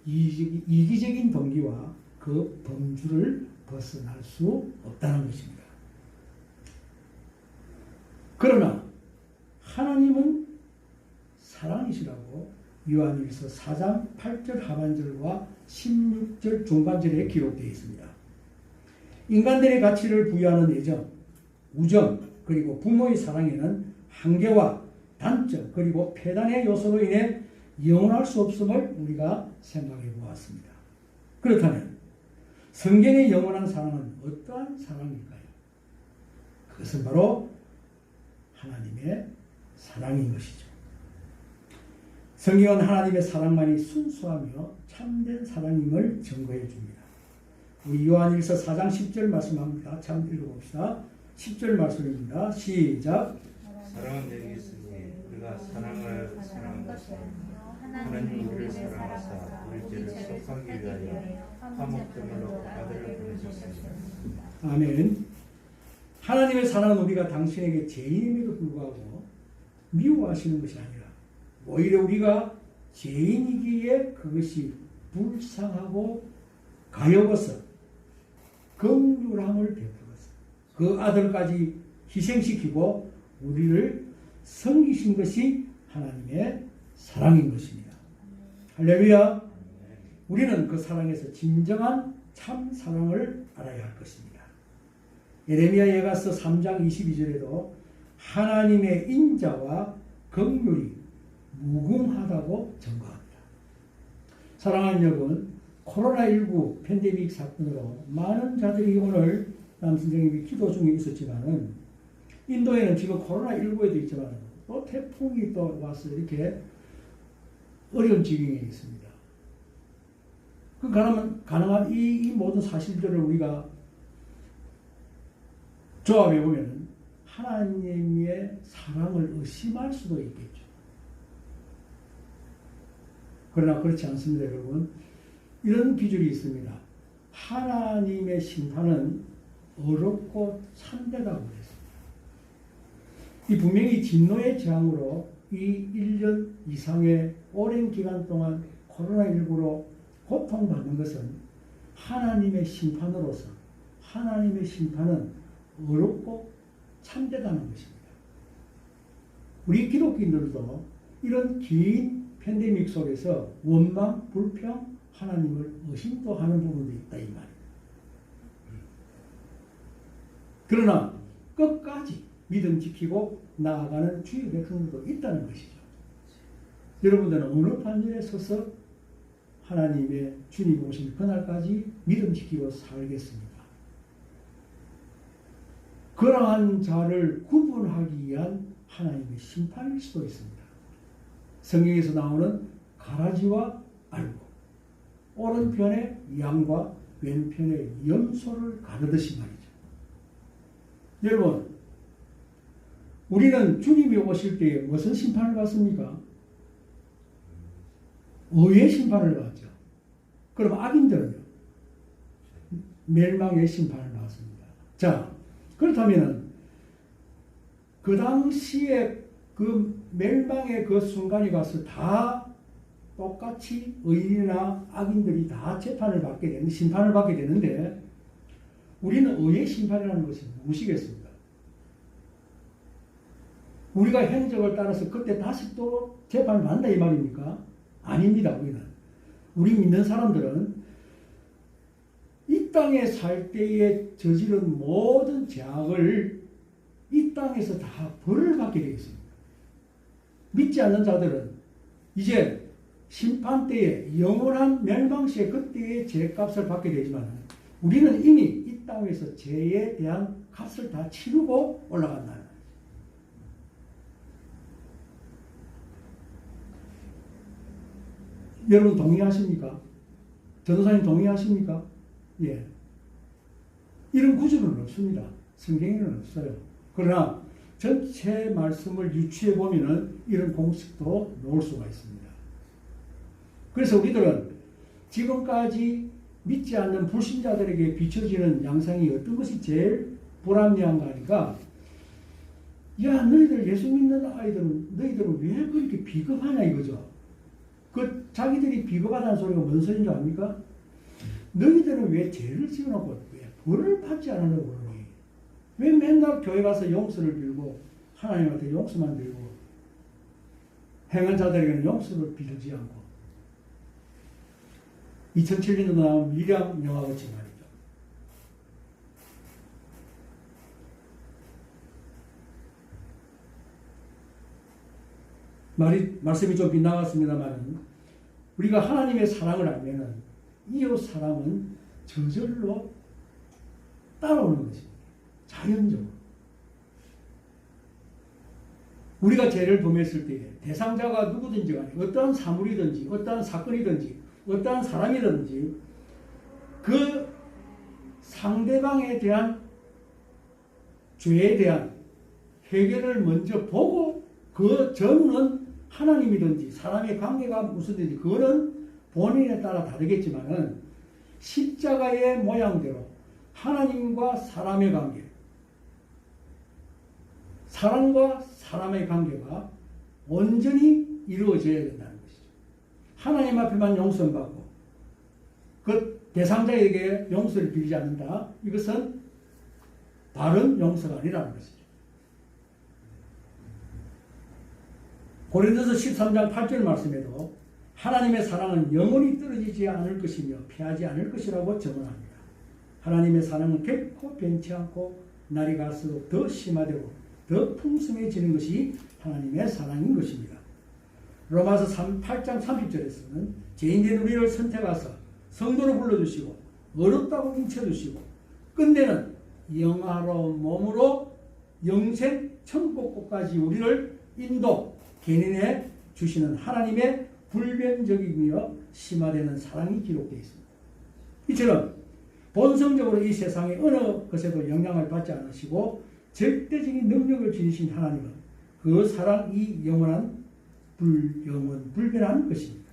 이기적인 동기와 그 범주를 벗어날 수 없다는 것입니다. 그러나 하나님은 사랑이시라고 요한일서 4장 8절 하반절과 16절 중반절에 기록되어 있습니다. 인간들의 가치를 부여하는 애정, 우정, 그리고 부모의 사랑에는 한계와 단점, 그리고 폐단의 요소로 인해 영원할 수 없음을 우리가 생각해 보았습니다. 그렇다면 성경의 영원한 사랑은 어떠한 사랑일까요? 그것은 바로 하나님의 사랑인 것이죠. 성경은 하나님의 사랑만이 순수하며 참된 사랑임을 증거해 줍니다. 우리 요한일서 4장 10절 말씀합니다. 참 읽어봅시다. 10절 말씀입니다. 시작. 사랑은 여기 있으니 우리가 사랑을 사랑한 것은 하나님 우리를 사랑하사 우리 죄를 속하기 위하여 화목제물로 아들을 보내셨습니다. 아멘. 하나님의 사랑은 우리가 당신에게 죄인임에도 불구하고 미워하시는 것이 아니라 오히려 우리가 죄인이기에 그것이 불쌍하고 가엾어 긍휼함을 베풀어서 그 아들까지 희생시키고 우리를 섬기신 것이 하나님의 사랑인 것입니다. 할렐루야. 우리는 그 사랑에서 진정한 참 사랑을 알아야 할 것입니다. 예레미야 예가서 3장 22절에도 하나님의 인자와 긍휼이 무궁하다고 증거합니다. 사랑하는 여러분, 코로나19 팬데믹 사건으로 많은 자들이 오늘 남선생님이 기도 중에 있었지만은 인도에는 지금 코로나19에도 있지만 또 태풍이 또 와서 이렇게 어려운 지경에 있습니다. 그 가능한 이 모든 사실들을 우리가 조합해 보면 하나님의 사랑을 의심할 수도 있겠죠. 그러나 그렇지 않습니다, 여러분. 이런 기준이 있습니다. 하나님의 심판은 어렵고 참되다고 그랬습니다. 이 분명히 진노의 재앙으로 이 1년 이상의 오랜 기간 동안 코로나19로 고통받는 것은 하나님의 심판으로서 하나님의 심판은 어렵고 참되다는 것입니다. 우리 기독교인들도 이런 긴 팬데믹 속에서 원망, 불평, 하나님을 의심도 하는 부분도 있다 이 말이에요. 그러나 끝까지 믿음 지키고 나아가는 주의 백성들도 있다는 것이죠. 여러분들은 어느 판전에 서서 하나님의 주님 오신 그날까지 믿음 지키고 살겠습니다. 그러한 자를 구분하기 위한 하나님의 심판일 수도 있습니다. 성경에서 나오는 가라지와 알고 오른편에 양과 왼편에 염소를 가르듯이 말이죠. 여러분, 우리는 주님이 오실 때에 무슨 심판을 받습니까? 의의 심판을 받죠. 그럼 악인들은요? 멸망의 심판을 받습니다. 자, 그렇다면 그 당시에 그 멸망의 그 순간이 가서 다 똑같이 의인이나 악인들이 다 재판을 받게 되는, 심판을 받게 되는데 우리는 의의 심판이라는 것이 무엇이겠습니까? 우리가 행적을 따라서 그때 다시 또 재판을 받는다 이 말입니까? 아닙니다. 우리 믿는 사람들은 이 땅에 살 때에 저지른 모든 죄악을 이 땅에서 다 벌을 받게 되겠습니다. 믿지 않는 자들은 이제 심판 때에 영원한 멸망시에 그때의 죄값을 받게 되지만 우리는 이미 이 땅에서 죄에 대한 값을 다 치르고 올라간다는 거예요. 여러분 동의하십니까? 전도사님 동의하십니까? 예. 이런 구조는 없습니다. 성경에는 없어요. 그러나 전체 말씀을 유추해 보면은 이런 공식도 놓을 수가 있습니다. 그래서 우리들은 지금까지 믿지 않는 불신자들에게 비춰지는 양상이 어떤 것이 제일 불합리한가 하니까, 야, 너희들 예수 믿는 아이들은 너희들은 왜 그렇게 비겁하냐 이거죠. 그 자기들이 비겁하다는 소리가 뭔 소리인 줄 압니까? 너희들은 왜 죄를 지어놓고 왜 벌을 받지 않으려고 그러니? 왜 맨날 교회 가서 용서를 빌고 하나님한테 용서만 빌고 행한 자들에게는 용서를 빌지 않고 2007년도 나온 미량 영화같이 말이죠. 말씀이 좀 빗나갔습니다만 우리가 하나님의 사랑을 알면은 이웃 사랑은 저절로 따라오는 것입니다. 자연적으로. 우리가 죄를 범했을 때에 대상자가 누구든지 간에 어떠한 사물이든지 어떠한 사건이든지 어떠한 사람이든지 그 상대방에 대한 죄에 대한 해결을 먼저 보고 그 전은 하나님이든지 사람의 관계가 무슨든지 그거는 본인에 따라 다르겠지만은 십자가의 모양대로 하나님과 사람의 관계, 사람과 사람의 관계가 온전히 이루어져야 된다는 것이죠. 하나님 앞에만 용서를 받고 그 대상자에게 용서를 빌지 않는다. 이것은 바른 용서가 아니라는 것이죠. 고린도서 13장 8절 말씀에도 하나님의 사랑은 영원히 떨어지지 않을 것이며 피하지 않을 것이라고 증언합니다. 하나님의 사랑은 결코 변치 않고 날이 갈수록 더 심화되고 더 풍성해지는 것이 하나님의 사랑인 것입니다. 로마서 8장 30절에서는 죄인된 우리를 선택하사 성도로 불러주시고 어렵다고 인쳐주시고 끝내는 영화로운 몸으로 영생 천국까지 우리를 인도 견인해 주시는 하나님의 불변적이며 심화되는 사랑이 기록되어 있습니다. 이처럼 본성적으로 이 세상의 어느 것에도 영향을 받지 않으시고 절대적인 능력을 지니신 하나님은 그 사랑이 영원한 불변한 것입니다.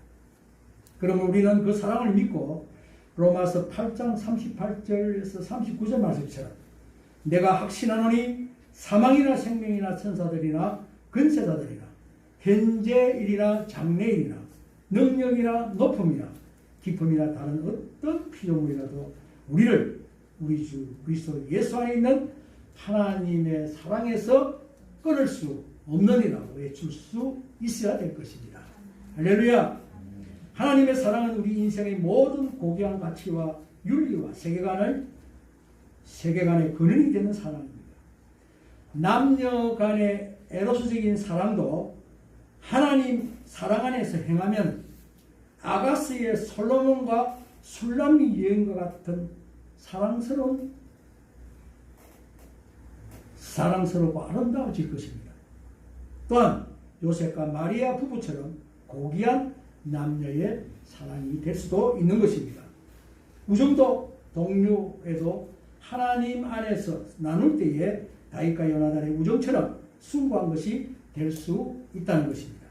그러면 우리는 그 사랑을 믿고 로마서 8장 38절에서 39절 말씀처럼 내가 확신하노니 사망이나 생명이나 천사들이나 근세자들이나 현재일이나 장래일이나 능력이나 높음이나 깊음이나 다른 어떤 피조물이라도 우리를 우리 주 그리스도 예수 안에 있는 하나님의 사랑에서 끊을 수 없느니라고 외칠 수 있어야 될 것입니다. 할렐루야. 하나님의 사랑은 우리 인생의 모든 고귀한 가치와 윤리와 세계관의 근원이 되는 사랑입니다. 남녀 간의 에로스적인 사랑도 하나님 사랑 안에서 행하면 아가스의 솔로몬과 술람미 여인과 같은 사랑스럽고 아름다워질 것입니다. 또한 요셉과 마리아 부부처럼 고귀한 남녀의 사랑이 될 수도 있는 것입니다. 우정도 동료에도 하나님 안에서 나눌 때에 다윗과 요나단의 우정처럼 숭고한 것이 될 수 있다는 것입니다.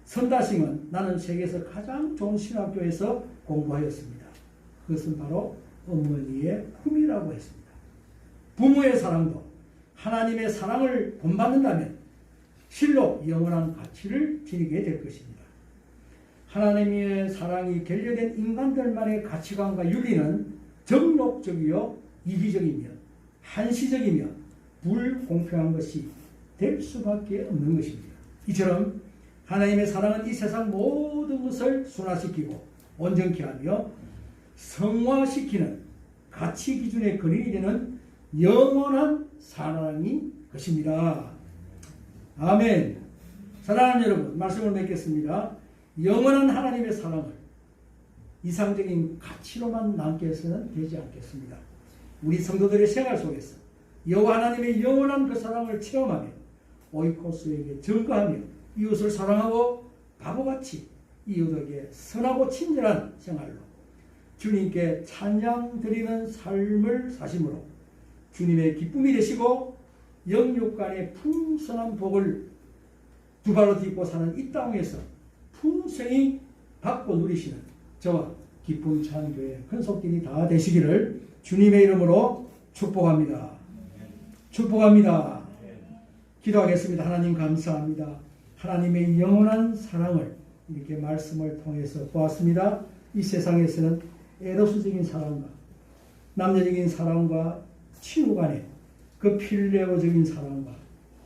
선다싱은 나는 세계에서 가장 좋은 신학교에서 공부하였습니다. 그것은 바로 어머니의 품이라고 했습니다. 부모의 사랑도 하나님의 사랑을 본받는다면 실로 영원한 가치를 지니게 될 것입니다. 하나님의 사랑이 결여된 인간들만의 가치관과 윤리는 정욕적이요 이기적이며 한시적이며 불공평한 것이 될 수밖에 없는 것입니다. 이처럼 하나님의 사랑은 이 세상 모든 것을 순화시키고 온전케 하며 성화시키는 가치 기준의 근원이 되는 영원한 사랑인 것입니다. 아멘. 사랑하는 여러분, 말씀을 맺겠습니다. 영원한 하나님의 사랑을 이상적인 가치로만 남게 해서는 되지 않겠습니다. 우리 성도들의 생활 속에서 여호와 하나님의 영원한 그 사랑을 체험하며 오이코스에게 증거하며 이웃을 사랑하고 바보같이 이웃에게 선하고 친절한 생활로 주님께 찬양 드리는 삶을 사심으로 주님의 기쁨이 되시고 영육간의 풍성한 복을 두 발로 딛고 사는 이 땅에서 풍성히 받고 누리시는 저와 기쁨 찬교의 큰 속길이 다 되시기를 주님의 이름으로 축복합니다. 축복합니다. 기도하겠습니다. 하나님 감사합니다. 하나님의 영원한 사랑을 이렇게 말씀을 통해서 보았습니다. 이 세상에서는 에로스적인 사랑과 남녀적인 사랑과 친구 간의 그 필레오적인 사랑과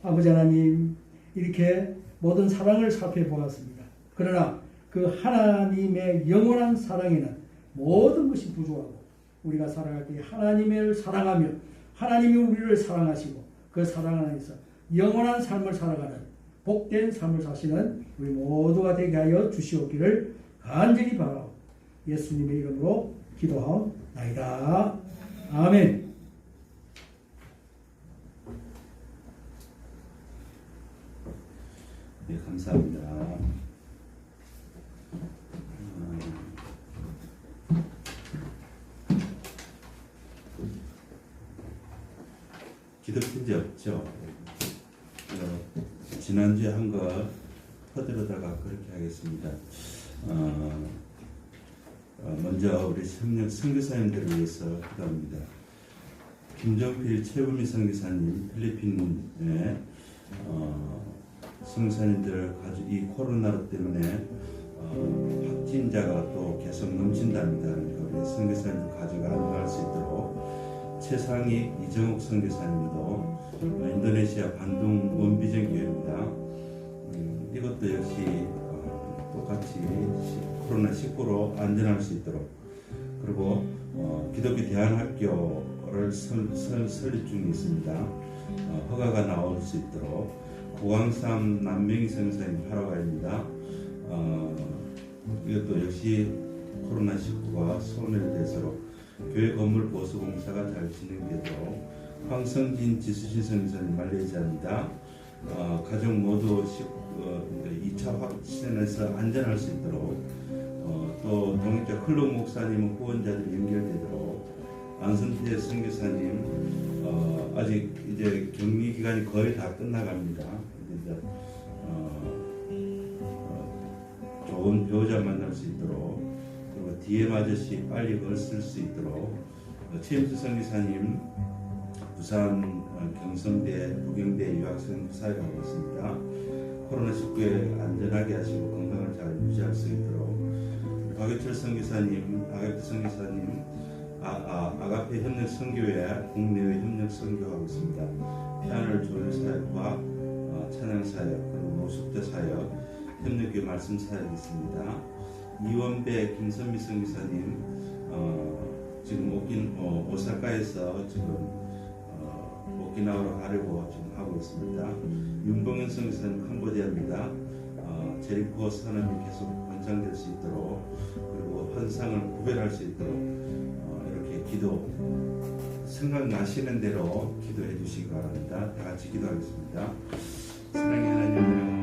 아버지 하나님 이렇게 모든 사랑을 살펴보았습니다. 그러나 그 하나님의 영원한 사랑에는 모든 것이 부족하고 우리가 살아갈 때 하나님을 사랑하며 하나님이 우리를 사랑하시고 그 사랑 안에서 영원한 삶을 살아가는 복된 삶을 사시는 우리 모두가 되게 하여 주시옵기를 간절히 바라고 예수님의 이름으로 기도하옵나이다. 아멘. 네, 감사합니다. 기도 편지 없죠? 지난주에 한 거 퍼뜨려다가 그렇게 하겠습니다. 먼저 우리 선교사님들을 위해서 기도합니다. 김정필 최부미 선교사님, 필리핀의 선교사님들 이 코로나 때문에 확진자가 또 계속 넘친답니다. 그러니까 우리 선교사님들 가족이 안녕할 수 있도록 최상희 이정욱 선교사님도 인도네시아 반둥 원비전 교회입니다. 이것도 역시 똑같이 코로나19로 안전할 수 있도록 그리고 기독교 대안학교를 설립 중에 있습니다. 허가가 나올 수 있도록 고광삼 남명희 선교사님 활화가입니다. 이것도 역시 코로나19가 소멸돼서 교회 건물 보수 공사가 잘 진행되도록 황성진 지수신 선교사님 말레이시아입니다. 가족 모두 2차 확진에서 안전할 수 있도록 또 동역자 클록 목사님 후원자들이 연결되도록 안선태 선교사님 아직 이제 격리 기간이 거의 다 끝나갑니다. 이제 좋은 배우자 만날 수 있도록 그리고 DM 아저씨 빨리 글 쓸 수 있도록 최임수 선교사님 부산 경성대 부경대 유학생 사역하고 있습니다. 코로나19에 안전하게 하시고 건강을 잘 유지할 수 있도록 박유철 선교사님, 아가페 선교사님, 아가페 협력 선교회 국내외 협력 선교하고 있습니다. 피아노를 조율 사역과 찬양 사역 그리고 노숙자 사역 협력교회 말씀 사역있습니다. 이원배 김선미 성교사님 지금 오사카에서 지금 오키나와로 가려고 지금 하고 있습니다. 윤봉현 성교사님 캄보디아입니다. 제리코 산업이 계속 번창될 수 있도록 그리고 환상을 구별할 수 있도록 이렇게 기도 생각나시는 대로 기도해 주시기 바랍니다. 다 같이 기도하겠습니다. 사랑의 하나님,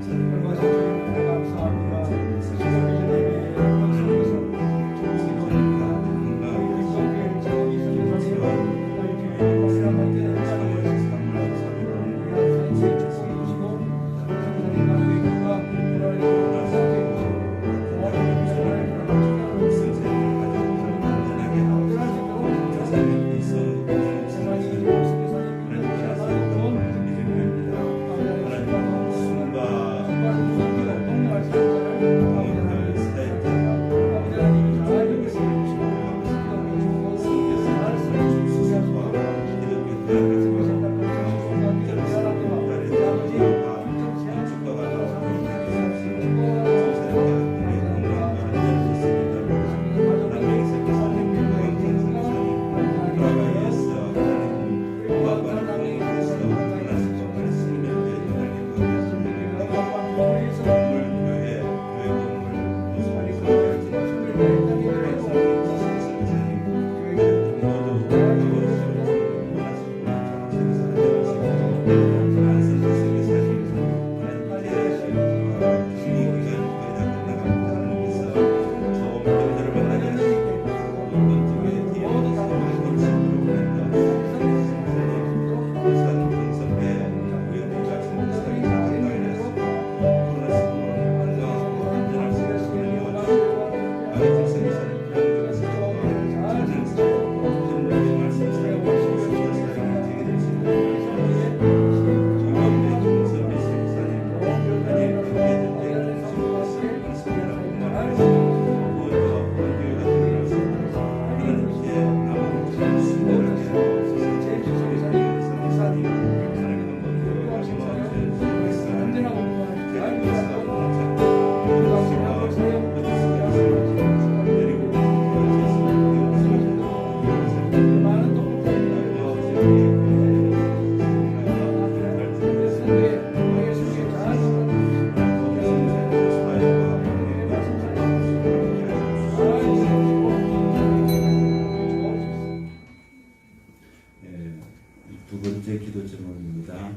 두 번째 기도 제목입니다.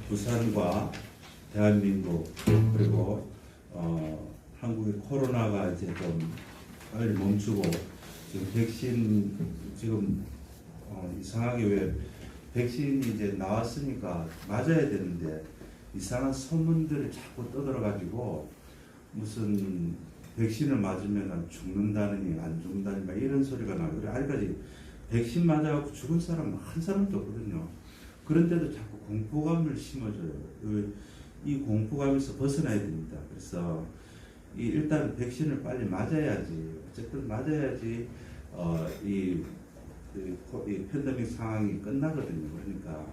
부산과 대한민국 그리고 한국의 코로나가 이제 좀 빨리 멈추고 지금 백신 지금 이상하게 왜 백신이 이제 나왔으니까 맞아야 되는데 이상한 소문들을 자꾸 떠들어가지고 무슨 백신을 맞으면 죽는다느니 안 죽는다니 막 이런 소리가 나고 아직까지 백신 맞아갖고 죽은 사람 한 사람도 없거든요. 그런데도 자꾸 공포감을 심어줘요. 이 공포감에서 벗어나야 됩니다. 그래서 일단 백신을 빨리 맞아야지. 어쨌든 맞아야지 이 팬데믹 상황이 끝나거든요. 그러니까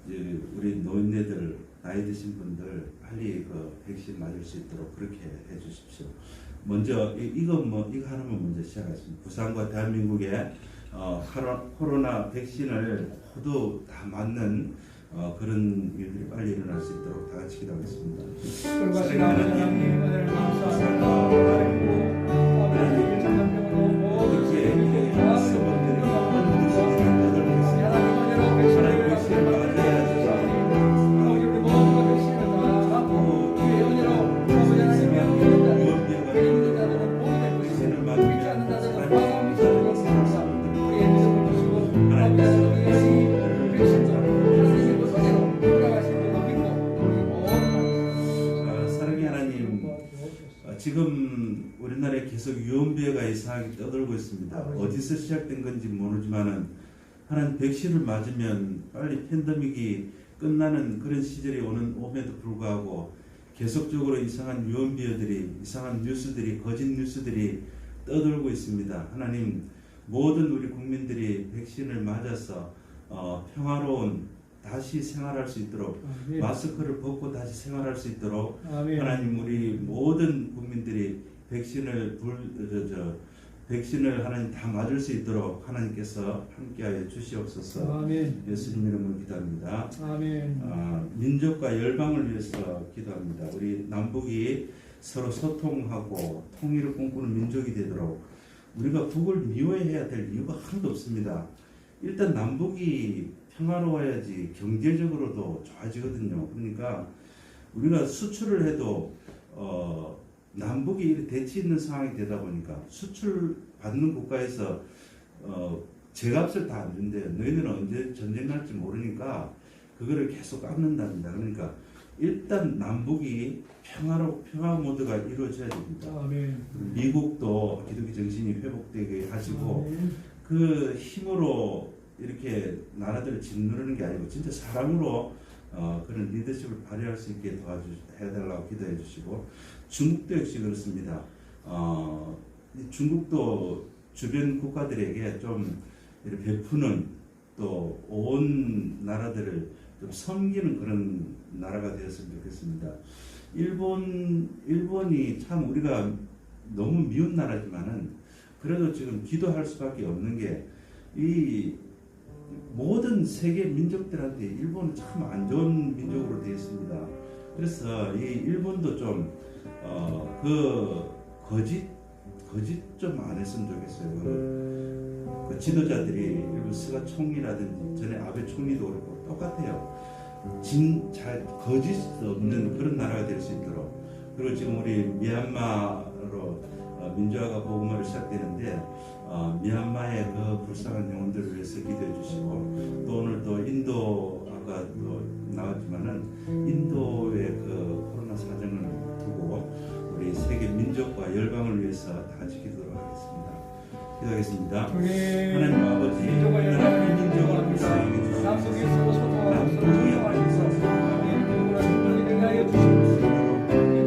이제 우리 노인네들 나이 드신 분들 빨리 그 백신 맞을 수 있도록 그렇게 해주십시오. 먼저 이거 하나만 먼저 시작하겠습니다. 부산과 대한민국에 코로나 백신을 모두 다 맞는 그런 일들이 빨리 일어날 수 있도록 다 같이 기도하겠습니다. 지금 우리나라에 계속 유언비어가 이상하게 떠돌고 있습니다. 어디서 시작된 건지 모르지만은 하나님 백신을 맞으면 빨리 팬데믹이 끝나는 그런 시절이 옴에도 불구하고 계속적으로 이상한 유언비어들이 이상한 뉴스들이 거짓 뉴스들이 떠돌고 있습니다. 하나님 모든 우리 국민들이 백신을 맞아서 평화로운 다시 생활할 수 있도록 아멘. 마스크를 벗고 다시 생활할 수 있도록 아멘. 하나님 우리 모든 국민들이 백신을 하나님 다 맞을 수 있도록 하나님께서 함께하여 주시옵소서. 아멘. 예수님 이름으로 기도합니다. 아멘. 민족과 열방을 위해서 기도합니다. 우리 남북이 서로 소통하고 통일을 꿈꾸는 민족이 되도록 우리가 북을 미워해야 될 이유가 하나도 없습니다. 일단 남북이 평화로워야지 경제적으로도 좋아지거든요. 그러니까 우리가 수출을 해도 남북이 이렇게 대치 있는 상황이 되다 보니까 수출 받는 국가에서 제값을 다 안 준대요. 너희들은 언제 전쟁 날지 모르니까 그거를 계속 깎는답니다. 그러니까 일단 남북이 평화 모드가 이루어져야 됩니다. 아멘. 미국도 기독교 정신이 회복되게 하시고 아멘. 그 힘으로 이렇게 나라들을 짓누르는 게 아니고 진짜 사랑으로 그런 리더십을 발휘할 수 있게 해달라고 기도해 주시고 중국도 역시 그렇습니다. 중국도 주변 국가들에게 좀 이렇게 베푸는 또 온 나라들을 좀 섬기는 그런 나라가 되었으면 좋겠습니다. 일본이 참 우리가 너무 미운 나라지만은 그래도 지금 기도할 수밖에 없는 게 이 모든 세계 민족들한테 일본은 참 안 좋은 민족으로 되어 있습니다. 그래서 이 일본도 좀 거짓 좀 안 했으면 좋겠어요. 그 지도자들이 일본 스가 총리라든지 전에 아베 총리도 그렇고 똑같아요. 잘 거짓 없는 그런 나라가 될 수 있도록. 그리고 지금 우리 미얀마로 민주화가 복음화를 시작되는데 미얀마의 그 불쌍한 영혼들을 위해서 기도해 주시고 또 오늘 또 인도 아까 또 나왔지만은 인도의 그 코로나 사정을 두고 우리 세계 민족과 열방을 위해서 다 같이 기도하도록 하겠습니다. 기도하겠습니다. 하나님 아버지 하나님 민족을 불쌍히 해주시옵소서. 남북이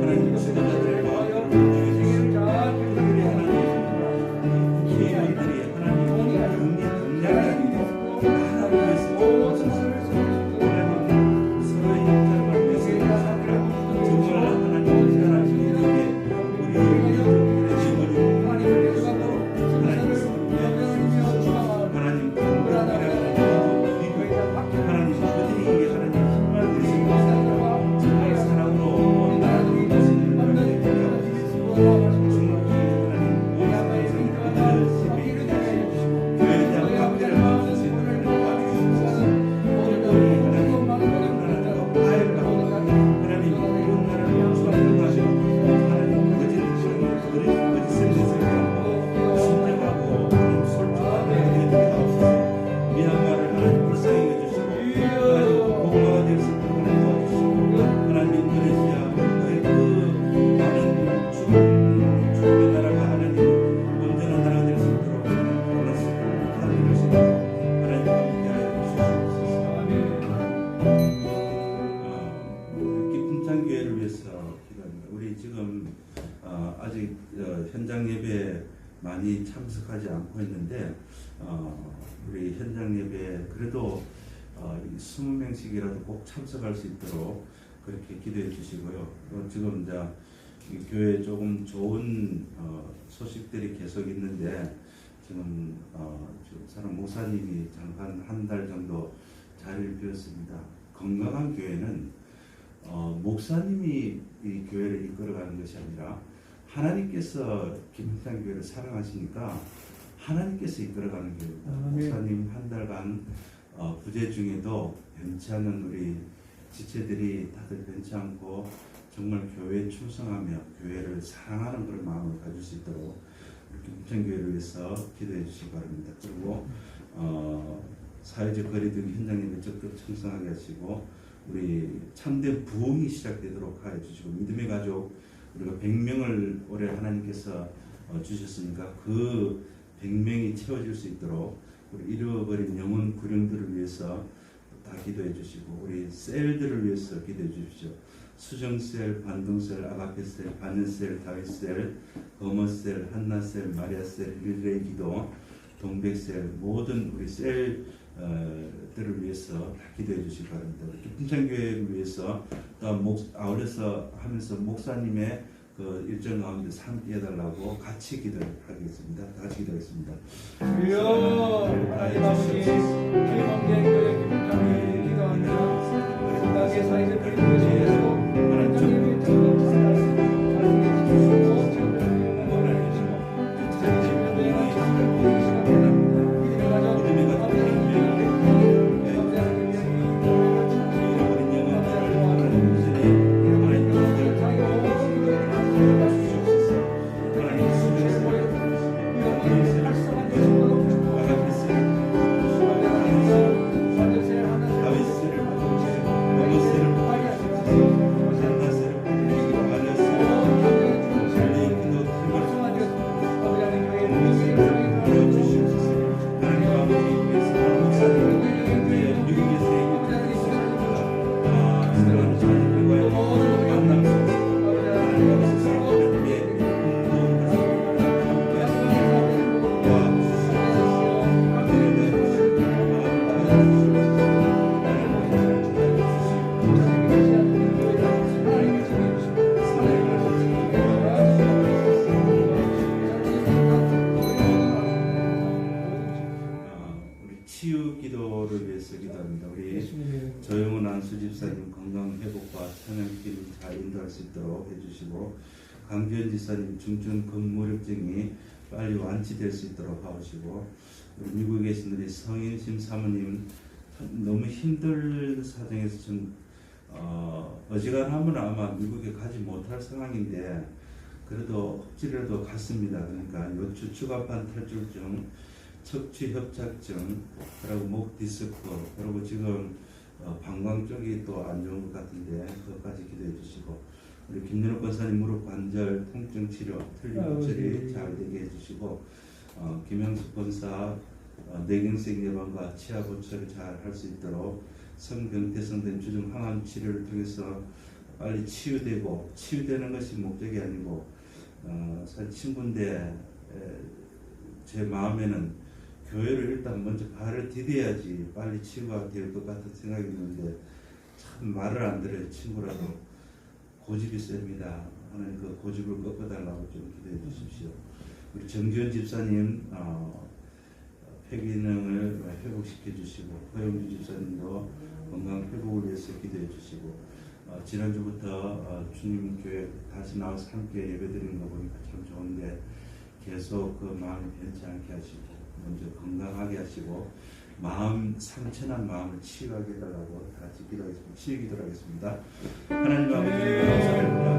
하나님 지도자들의 마음을 주시옵소서. 우리 하나님 기회들이 하나님 동력이 아니고 하나님 위해서 주옵소서. 하나님 서로의 형제를 위해서 정말 하나님 하나님 우리에게 우리 민족들의 지원을 하나님 주시고 하나님 서로의 하나님 건강이라는 미국 하나님 그들이 하나님 힘을 내시고 정말 사랑으로 나라를 이루시는 하나님 중국이 하나님 모든 것을 교회에 대한 박대를 받을 수 있는 하나님 도와주시옵소서. 우리 하나님 나라가 파열하고 하나님 이런 나라를 주관하시고 하나님 거짓을 내세우고 순종하고 하나님 솔직하게 되게 하옵소서. 미얀마를 하나님 불쌍히 해주시고 하나님 복음화가 될 수 있도록 하나님 도와주시고 하나님 인도네시아 그 많은 중국의 나라가 하나님 온전한 나라가 될 수 있도록 하나님 하나님 하시고 하나님 함께하여 주시옵소서. 깊은 창 교회를 위해서 기도합니다. 우리 지금 아직 현장 예배 많이 참석하지 않고 있는데 우리 현장 예배 그래도 20명씩이라도 꼭 참석할 수 있도록 그렇게 기도해 주시고요. 지금 이제 이 교회에 조금 좋은 소식들이 계속 있는데 지금 사람 목사님이 잠깐 한 달 정도 자리를 비웠습니다. 건강한 교회는 목사님이 이 교회를 이끌어가는 것이 아니라 하나님께서 김흥찬 교회를 사랑하시니까 하나님께서 이끌어가는 교회입니다. 목사님 한 달간 부재 중에도 변치 않는 우리 지체들이 다들 변치 않고 정말 교회에 충성하며 교회를 사랑하는 그런 마음을 가질 수 있도록 김흥찬교회를 위해서 기도해 주시기 바랍니다. 그리고 사회적 거리두기 현장에 적극 충성하게 하시고 우리 참된 부흥이 시작되도록 하여 주시고 믿음의 가족 우리가 100명을 올해 하나님께서 주셨으니까 그 100명이 채워질 수 있도록 우리 잃어버린 영혼 구령들을 위해서 다 기도해 주시고 우리 셀들을 위해서 기도해 주십시오. 수정셀, 반동셀, 아가페셀, 바늘셀, 다윗셀, 거머셀, 한나셀, 마리아셀, 릴레이 기도, 동백셀 모든 우리 셀 들을 위해서 다 기도해 주시기 바랍니다. 김천교회를 위해서 또 아울러서 하면서 목사님의 그 일정 가운데 함께 해달라고 같이 기도하겠습니다. 다 같이 기도하겠습니다. 주여 하나님 아버지 김원계 교회 김장이 기도합니다. 땅의 사이즈 그리고 주에서 하나님의 일정을 잘하게 주시고 치유 기도를 위해서 기도합니다. 우리 조영훈 안수 집사님 건강 회복과 천연길을 잘 인도할 수 있도록 해주시고, 강기현 지사님 중증 근무력증이 빨리 완치될 수 있도록 하시고, 우리 미국에 계신 우리 성인심 사모님 너무 힘들 사정에서 좀 어지간하면 아마 미국에 가지 못할 상황인데 그래도 억지로라도 갔습니다. 그러니까 요추 추간판 탈출증, 척추 협착증, 그리고 목 디스크, 그리고 지금 방광 쪽이 또 안 좋은 것 같은데 그것까지 기도해 주시고, 우리 김연욱 권사님 무릎 관절 통증 치료 틀린 고철이 잘 되게 해주시고, 김영숙 권사 뇌경색 예방과 치아 고철을 잘 할 수 있도록 성병태성된 주증 항암 치료를 통해서 빨리 치유되는 것이 목적이 아니고, 사실 친구인데 제 마음에는 교회를 일단 먼저 발을 디뎌야지 빨리 치유가 될 것 같은 생각이 있는데 참 말을 안 들어요. 친구라도 고집이 셉니다. 하나님 그 고집을 꺾어달라고 좀 기도해 주십시오. 우리 정기현 집사님 폐기능을 회복시켜 주시고, 허영주 집사님도 건강 회복을 위해서 기도해 주시고, 지난주부터 주님 교회 다시 나와서 함께 예배드리는 거 보니까 참 좋은데 계속 그 마음이 변치 않게 하시고 먼저 건강하게 하시고 마음 상처난 마음을 치유하게 해달라고 다 같이 기도하겠습니다. 치유 기도하겠습니다. 하나님 아버지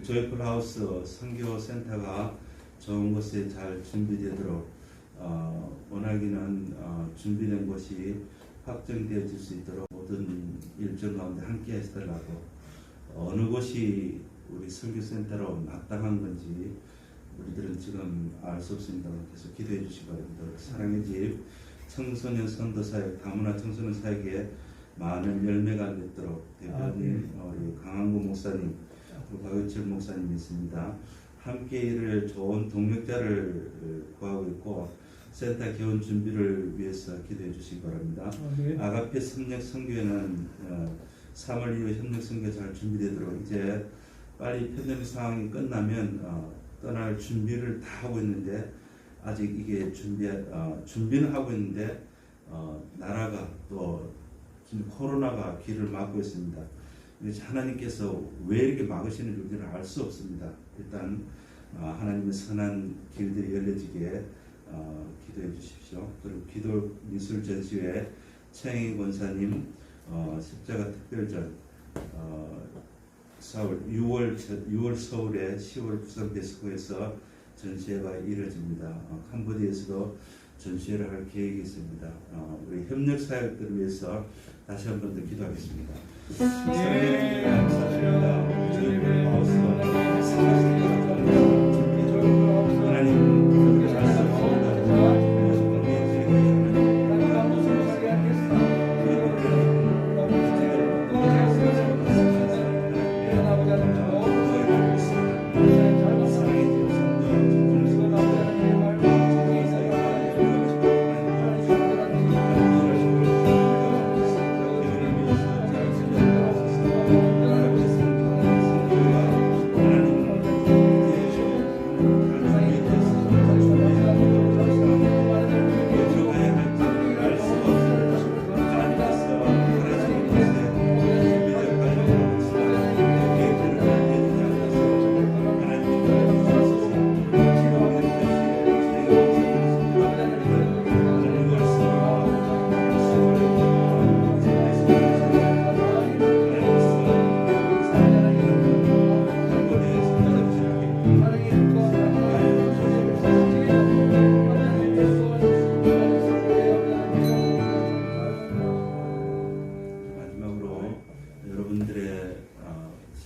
조이풀 하우스 선교센터가 좋은 곳에 잘 준비되도록 원하기는 준비된 곳이 확정되어질 수 있도록 모든 일정 가운데 함께 해달라고, 어느 곳이 우리 선교센터로 마땅한 건지 우리들은 지금 알 수 없습니다. 계속 기도해 주시기 바랍니다. 사랑의 집 청소년 선도사역, 다문화 청소년 사역에 많은 열매가 맺도록 대표님 우리 강한구 목사님, 박유철 목사님이 있습니다. 함께 일을 좋은 동력자를 구하고 있고 센터 개원 준비를 위해서 기도해 주시기 바랍니다. 네. 아가페 협력 선교회는 3월 이후 협력 선교 잘 준비되도록 이제 빨리 팬데믹 상황이 끝나면 떠날 준비를 다 하고 있는데 아직 이게 준비는 하고 있는데 나라가 또 코로나가 길을 막고 있습니다. 하나님께서 왜 이렇게 막으시는지 우리는 알 수 없습니다. 일단 하나님의 선한 길들이 열려지게 기도해 주십시오. 그리고 기도 미술 전시회 최영희 권사님 십자가 특별전 서울 6월 서울에 10월 부산 베스코에서 전시회가 이루어집니다. 캄보디아에서도 전시회를 할 계획이 있습니다. 우리 협력 사역들을 위해서 다시 한 번 더 기도하겠습니다. 네, 감사합니다. 주님의 하나님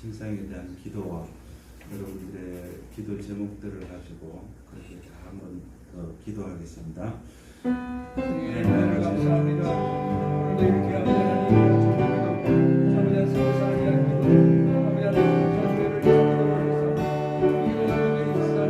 신상에 대한 기도와 여러분들의 기도 제목들을 가지고 그렇게 다 한번 기도하겠습니다. 네, 감사합니다. 오늘도 이렇게 아버지 하나님 아버지 성사하게 하시고 아버지 하나님 전도를 기도를 해서 이런 아버지 사랑을 아버지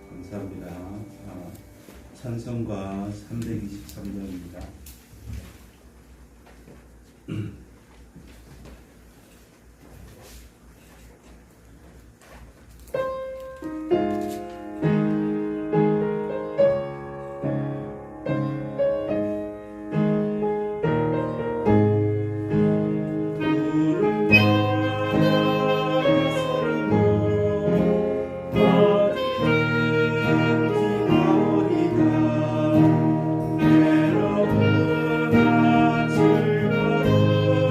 감사합니다. 찬송가 323장입니다. 외로우나 즐거운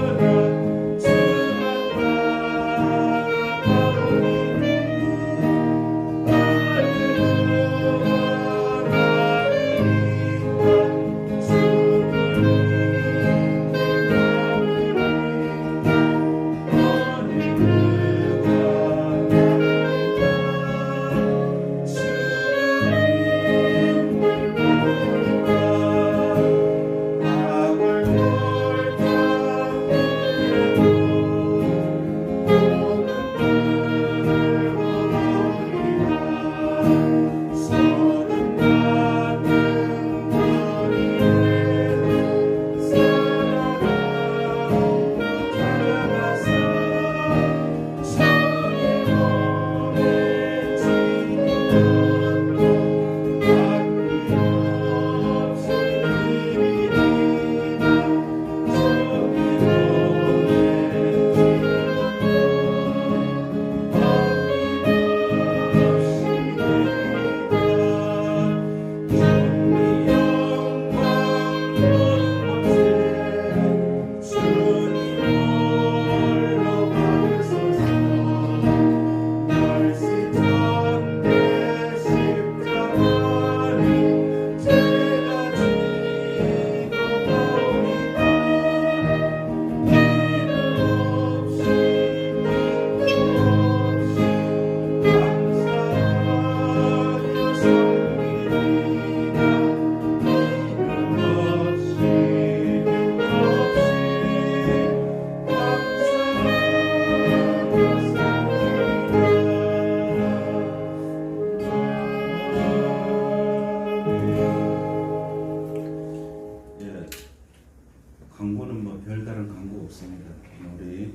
뭐 별다른 강구 없습니다. 우리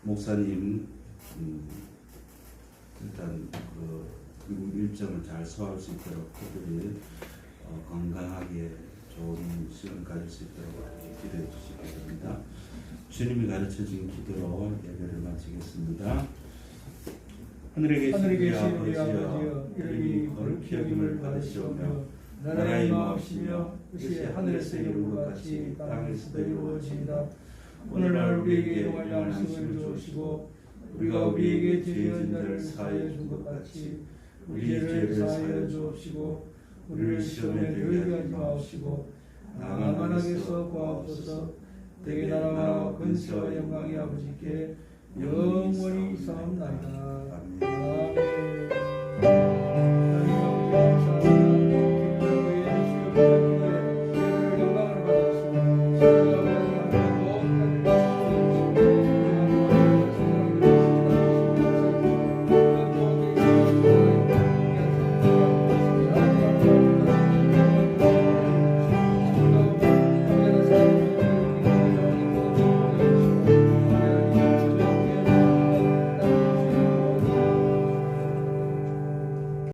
목사님 일단 그 일정을 잘 소화할 수 있도록 그들이 건강하게 좋은 시간 가질 수 있도록 기도해 주시기 바랍니다. 주님이 가르쳐 준 기도로 예배를 마치겠습니다. 하늘에 하늘에 계신 계신 우리 우리 아버지여, 이름이 거룩히 여김을 받으시오며 나라의 마음이시며 뜻이 하늘에서 이루는 것 같이 땅에서도 이루어지이다. 오늘날 우리에게 일용할 양식을 주시고 우리가 우리에게 죄 지은 자를 사하여 준 것 같이 우리 죄를 사하여 주옵시고 우리를 시험에 들게 하지 마옵시고 다만 악에서 구하옵소서. 대개 나라와 근세와 영광이 아버지께 영원히 사옵나이다. 아멘.